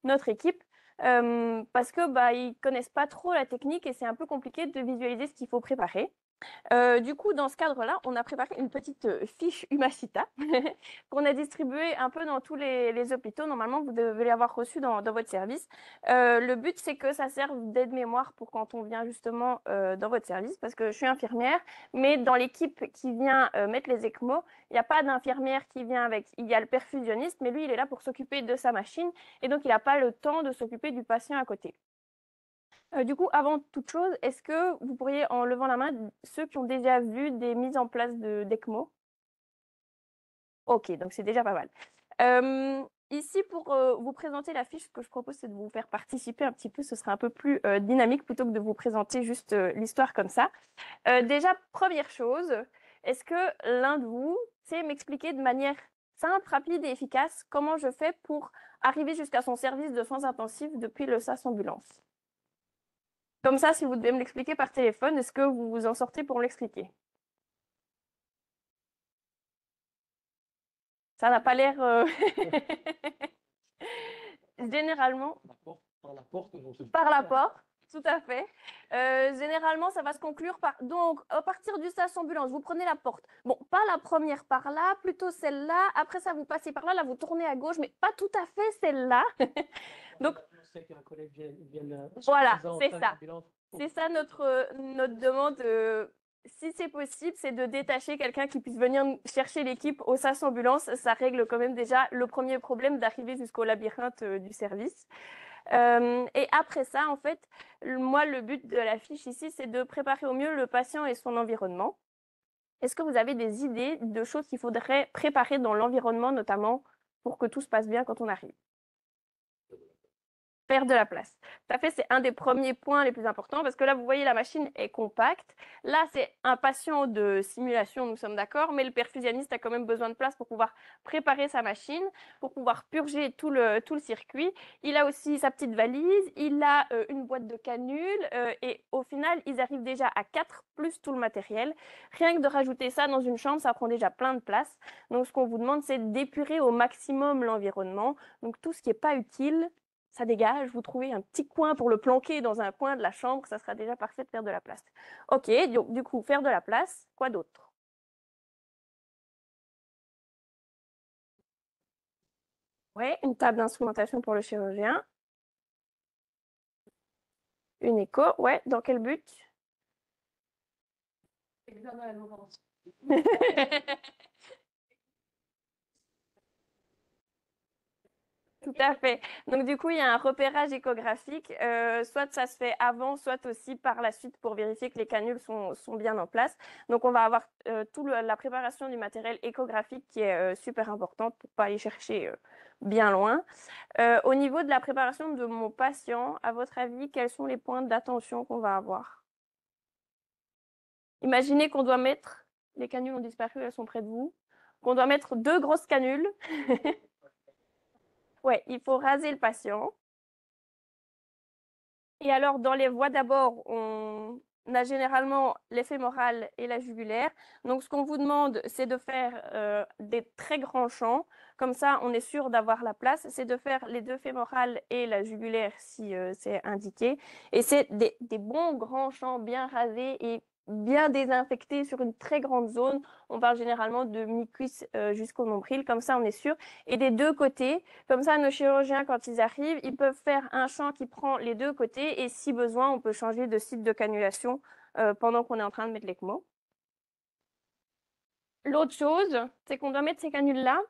notre équipe. Parce que ils connaissent pas trop la technique et c'est un peu compliqué de visualiser ce qu'il faut préparer. Du coup, dans ce cadre-là, on a préparé une petite fiche Humacita qu'on a distribuée un peu dans tous les hôpitaux. Normalement, vous devez l'avoir reçue dans votre service. Le but, c'est que ça serve d'aide-mémoire pour quand on vient justement dans votre service, parce que je suis infirmière, mais dans l'équipe qui vient mettre les ECMO, il n'y a pas d'infirmière qui vient avec. Il y a le perfusionniste, mais lui, il est là pour s'occuper de sa machine, et donc il n'a pas le temps de s'occuper du patient à côté. Du coup, avant toute chose, est-ce que vous pourriez, en levant la main, ceux qui ont déjà vu des mises en place d'ECMO? Ok, donc c'est déjà pas mal. Ici, pour vous présenter la fiche, ce que je propose, c'est de vous faire participer un petit peu. Ce sera un peu plus dynamique plutôt que de vous présenter juste l'histoire comme ça. Déjà, première chose, est-ce que l'un de vous sait m'expliquer de manière simple, rapide et efficace comment je fais pour arriver jusqu'à son service de soins intensifs depuis le SAS ambulance? Comme ça, si vous devez me l'expliquer par téléphone, est-ce que vous vous en sortez pour me l'expliquer? Ça n'a pas l'air... Généralement... Par la porte. Par la porte. Tout à fait. Généralement, ça va se conclure par... Donc, à partir du sas ambulance, vous prenez la porte. Bon, pas la première par là, plutôt celle-là. Après ça, vous passez par là, là, vous tournez à gauche, mais pas tout à fait celle-là. Donc, qu'un collègue vienne voilà, présent c'est en ça. ambulance. C'est ça notre demande. Si c'est possible, c'est de détacher quelqu'un qui puisse venir chercher l'équipe au sas ambulance. Ça règle quand même déjà le premier problème d'arriver jusqu'au labyrinthe du service. Et après ça, en fait, moi, le but de la fiche ici, c'est de préparer au mieux le patient et son environnement. Est-ce que vous avez des idées de choses qu'il faudrait préparer dans l'environnement, notamment pour que tout se passe bien quand on arrive? Faire de la place. Tout à fait, c'est un des premiers points les plus importants parce que là, vous voyez, la machine est compacte. Là, c'est un patient de simulation, nous sommes d'accord, mais le perfusionniste a quand même besoin de place pour pouvoir préparer sa machine, pour pouvoir purger tout le circuit. Il a aussi sa petite valise, il a une boîte de canules et au final, ils arrivent déjà à 4 plus tout le matériel. Rien que de rajouter ça dans une chambre, ça prend déjà plein de place. Donc, ce qu'on vous demande, c'est d'épurer au maximum l'environnement. Donc, tout ce qui n'est pas utile, ça dégage, vous trouvez un petit coin pour le planquer dans un coin de la chambre, ça sera déjà parfait de faire de la place. Ok, donc du coup, faire de la place, quoi d'autre? Ouais, une table d'instrumentation pour le chirurgien. Une écho, ouais, dans quel but? Examen à l'urgence. Tout à fait. Donc, du coup, il y a un repérage échographique. Soit ça se fait avant, soit aussi par la suite pour vérifier que les canules sont bien en place. Donc, on va avoir toute la préparation du matériel échographique qui est super importante pour ne pas aller chercher bien loin. Au niveau de la préparation de mon patient, à votre avis, quels sont les points d'attention qu'on va avoir? Imaginez qu'on doit mettre, les canules ont disparu, elles sont près de vous, qu'on doit mettre 2 grosses canules. Ouais, il faut raser le patient. Et alors, dans les voies d'abord, on a généralement les fémorales et la jugulaire. Donc, ce qu'on vous demande, c'est de faire des très grands champs. Comme ça, on est sûr d'avoir la place. C'est de faire les 2 fémorales et la jugulaire si c'est indiqué. Et c'est des bons grands champs bien rasés et bien désinfectés sur une très grande zone. On parle généralement de mi-cuisse jusqu'au nombril. Comme ça, on est sûr. Et des 2 côtés, comme ça, nos chirurgiens, quand ils arrivent, ils peuvent faire un champ qui prend les 2 côtés. Et si besoin, on peut changer de site de cannulation pendant qu'on est en train de mettre l'ECMO. L'autre chose, c'est qu'on doit mettre ces canules-là.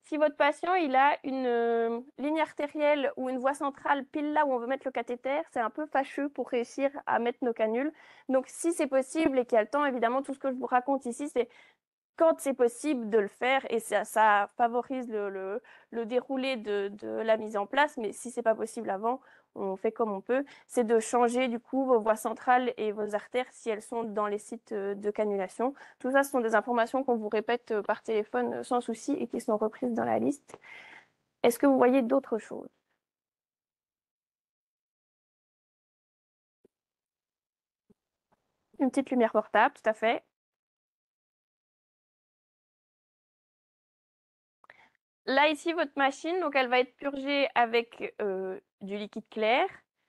Si votre patient il a une ligne artérielle ou une voie centrale pile là où on veut mettre le cathéter, c'est un peu fâcheux pour réussir à mettre nos canules. Donc, si c'est possible et qu'il y a le temps, évidemment, tout ce que je vous raconte ici, c'est quand c'est possible de le faire et ça favorise le déroulé de la mise en place. Mais si ce n'est pas possible avant, on fait comme on peut. C'est de changer du coup vos voies centrales et vos artères si elles sont dans les sites de cannulation. Tout ça, ce sont des informations qu'on vous répète par téléphone sans souci et qui sont reprises dans la liste. Est-ce que vous voyez d'autres choses? Une petite lumière portable, tout à fait. Là, ici, votre machine, donc elle va être purgée avec du liquide clair.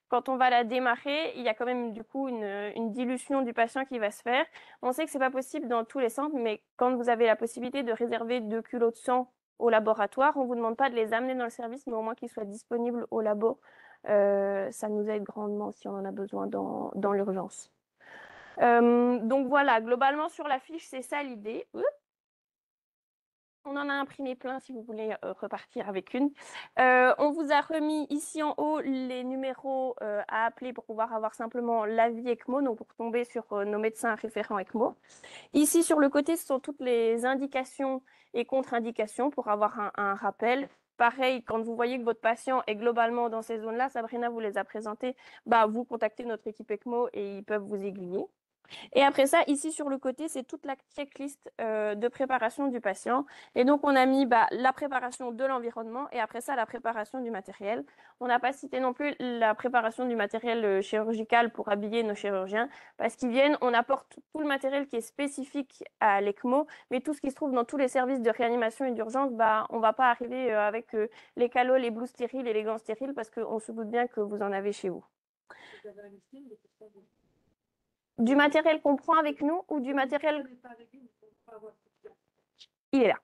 Quand on va la démarrer, il y a quand même du coup une dilution du patient qui va se faire. On sait que ce n'est pas possible dans tous les centres, mais quand vous avez la possibilité de réserver 2 culots de sang au laboratoire, on ne vous demande pas de les amener dans le service, mais au moins qu'ils soient disponibles au labo. Ça nous aide grandement si on en a besoin dans l'urgence. Donc voilà, globalement sur la fiche, c'est ça l'idée. On en a imprimé plein si vous voulez repartir avec une. On vous a remis ici en haut les numéros à appeler pour pouvoir avoir simplement l'avis ECMO, donc pour tomber sur nos médecins référents ECMO. Ici sur le côté, ce sont toutes les indications et contre-indications pour avoir un rappel. Pareil, quand vous voyez que votre patient est globalement dans ces zones-là, Sabrina vous les a présentées, vous contactez notre équipe ECMO et ils peuvent vous aiguiller. Et après ça, ici sur le côté, c'est toute la checklist de préparation du patient. Et donc, on a mis la préparation de l'environnement et après ça, la préparation du matériel. On n'a pas cité non plus la préparation du matériel chirurgical pour habiller nos chirurgiens parce qu'ils viennent, on apporte tout le matériel qui est spécifique à l'ECMO, mais tout ce qui se trouve dans tous les services de réanimation et d'urgence, on ne va pas arriver avec les calots, les blouses stériles et les gants stériles parce qu'on se doute bien que vous en avez chez vous. Du matériel qu'on prend avec nous ou du matériel... Il est là.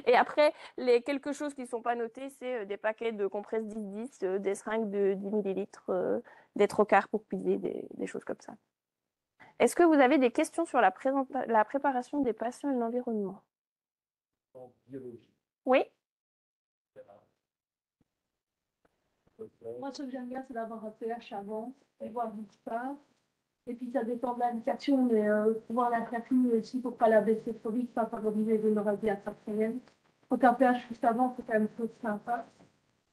Et après, les quelque chose qui ne sont pas notés, c'est des paquets de compresses 10-10, des seringues de 10 millilitres, des trocars pour piser, des choses comme ça. Est-ce que vous avez des questions sur la préparation des patients et de l'environnement? Oui. Moi, ce que j'aime bien, c'est d'avoir un pH avant et voir d'où se passe. Et puis, ça dépend de l'indication, mais voir la caféine aussi pour ne pas la baisser trop vite, pas favoriser les hémorragies intracrâniennes. Donc, un pH juste avant, c'est quand même chose sympa.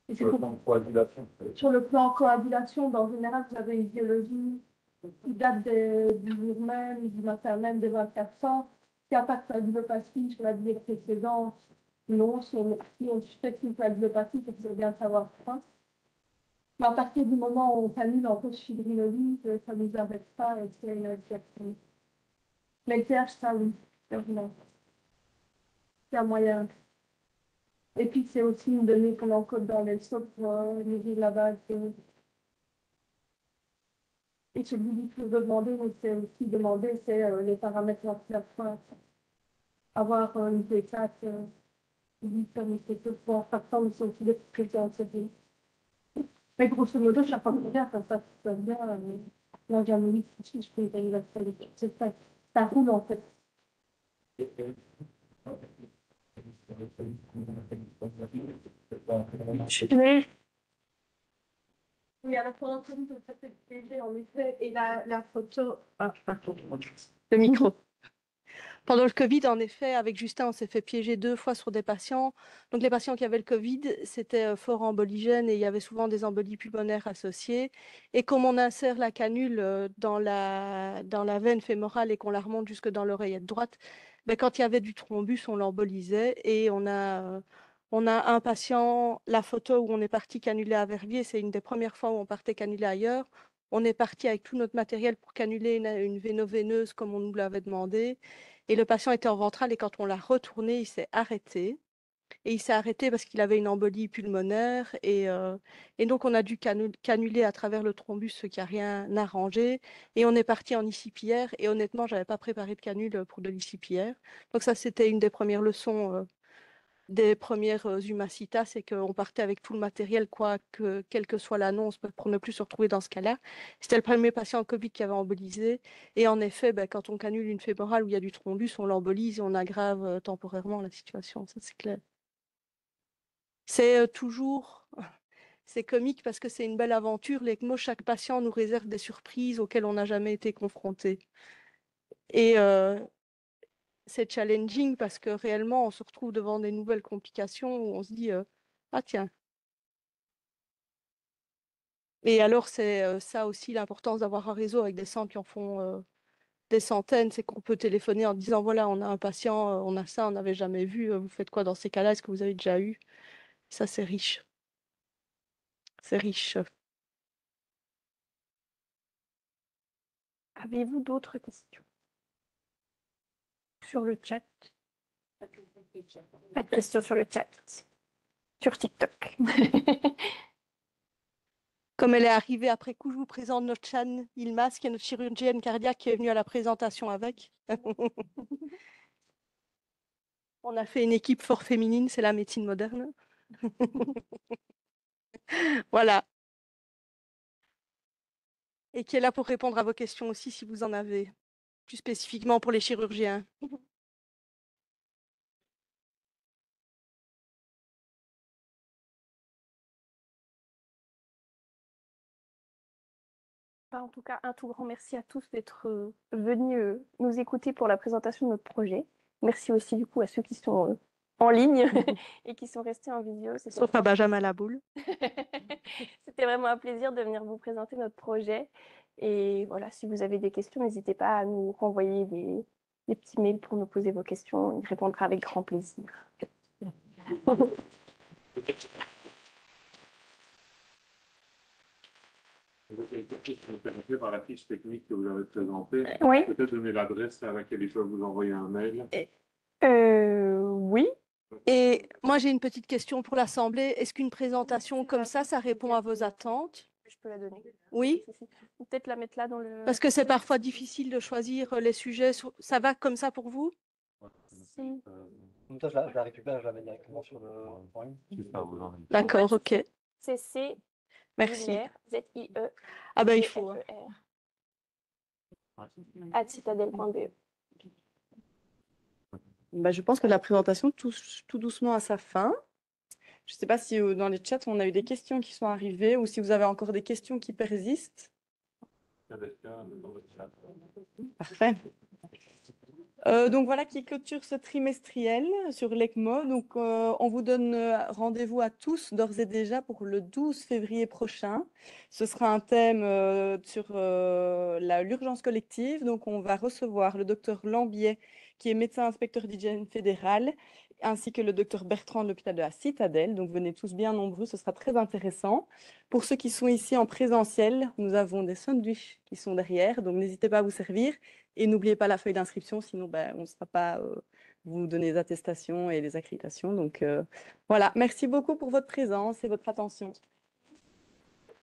Et sur le plan coagulation. Sur le plan coagulation, en général, vous avez une biologie qui date du jour même, du matin même, des 24 ans. S'il n'y a pas de coagulopathie sur la vie précédente, non. Si on suspecte une coagulopathie, c'est que c'est bien de savoir ça. Mais à partir du moment où on s'annule en post-fibrinolyse, ça ne nous arrête pas et c'est une injection. Mais le pH, ça oui, c'est un moyen. Et puis c'est aussi une donnée qu'on encode dans les SOP pour mesurer la base. Et celui que je veux demander, mais c'est aussi demander, c'est les paramètres de la pointe. Avoir une P4, comme c'est tout pour faire ça, mais c'est aussi des critères en CP. Mais grosso modo, chaque fois que je regarde, ça se passe bien. L'organomique, je peux y la ça roule en fait. Oui, à la fois de cette PG, en effet, et la photo. Ah, pardon. Le micro. Pendant le Covid, en effet, avec Justin, on s'est fait piéger 2 fois sur des patients. Donc, les patients qui avaient le Covid, c'était fort emboligène et il y avait souvent des embolies pulmonaires associées. Et comme on insère la canule dans la veine fémorale et qu'on la remonte jusque dans l'oreillette droite, ben, quand il y avait du thrombus, on l'embolisait. Et on a un patient, la photo où on est parti canuler à Verviers, c'est une des premières fois où on partait canuler ailleurs. On est parti avec tout notre matériel pour canuler une véno-veineuse comme on nous l'avait demandé. Et le patient était en ventrale et quand on l'a retourné, il s'est arrêté. Et il s'est arrêté parce qu'il avait une embolie pulmonaire. Et donc, on a dû canuler à travers le thrombus, ce qui n'a rien arrangé. Et on est parti en ICPR. Et honnêtement, je n'avais pas préparé de canule pour de l'ICPR. Donc ça, c'était une des premières leçons des premières Humacitas, c'est qu'on partait avec tout le matériel, quelle que soit l'annonce, pour ne plus se retrouver dans ce cas-là. C'était le premier patient en Covid qui avait embolisé. Et en effet, quand on canule une fémorale où il y a du thrombus, on l'embolise et on aggrave temporairement la situation. Ça, c'est clair. C'est toujours... C'est comique parce que c'est une belle aventure. L'ECMO, chaque patient nous réserve des surprises auxquelles on n'a jamais été confronté. Et c'est challenging parce que réellement, on se retrouve devant des nouvelles complications où on se dit ah tiens. Et alors, c'est ça aussi l'importance d'avoir un réseau avec des centres qui en font des centaines, c'est qu'on peut téléphoner en disant voilà, on a un patient, on a ça, on n'avait jamais vu, vous faites quoi dans ces cas-là, est-ce que vous avez déjà eu? Ça, c'est riche. C'est riche. Avez-vous d'autres questions sur le chat? Pas de questions sur le chat. Sur TikTok. Comme elle est arrivée après coup, je vous présente notre Chan Ilmas, qui est notre chirurgienne cardiaque qui est venue à la présentation avec. On a fait une équipe fort féminine, c'est la médecine moderne. Voilà. Et qui est là pour répondre à vos questions aussi, si vous en avez, plus spécifiquement pour les chirurgiens. En tout cas, un tout grand merci à tous d'être venus nous écouter pour la présentation de notre projet. Merci aussi du coup à ceux qui sont en ligne et qui sont restés en vidéo. Sauf à Benjamin Laboule. C'était vraiment un plaisir de venir vous présenter notre projet. Et voilà, si vous avez des questions, n'hésitez pas à nous renvoyer des petits mails pour nous poser vos questions. On y répondra avec grand plaisir. Par la fiche technique que vous avez présentée, oui. Peut-être donner l'adresse à laquelle ils peuvent vous envoyer un mail. Oui. Et moi, j'ai une petite question pour l'Assemblée. Est-ce qu'une présentation comme ça répond à vos attentes? Je peux la donner. Oui. Peut-être la mettre là dans le... Parce que c'est parfois difficile de choisir les sujets. Ça va comme ça pour vous? Si. Comme ça, je la récupère, je la mets directement sur le point. D'accord, ok. C'est C. Merci. Z-I-E. Ah ben il faut. @citadel.be. Bah, je pense que la présentation touche tout doucement à sa fin. Je ne sais pas si dans les chats, on a eu des questions qui sont arrivées ou si vous avez encore des questions qui persistent. Parfait. Donc voilà qui clôture ce trimestriel sur l'ECMO. Donc on vous donne rendez-vous à tous d'ores et déjà pour le 12 février prochain. Ce sera un thème sur l'urgence collective. Donc on va recevoir le docteur Lambiet, qui est médecin inspecteur d'hygiène fédéral, ainsi que le docteur Bertrand de l'hôpital de la Citadelle. Donc venez tous bien nombreux, ce sera très intéressant. Pour ceux qui sont ici en présentiel, nous avons des sandwichs qui sont derrière, donc n'hésitez pas à vous servir. Et n'oubliez pas la feuille d'inscription, sinon on ne sera pas vous donner les attestations et les accréditations. Donc voilà, merci beaucoup pour votre présence et votre attention.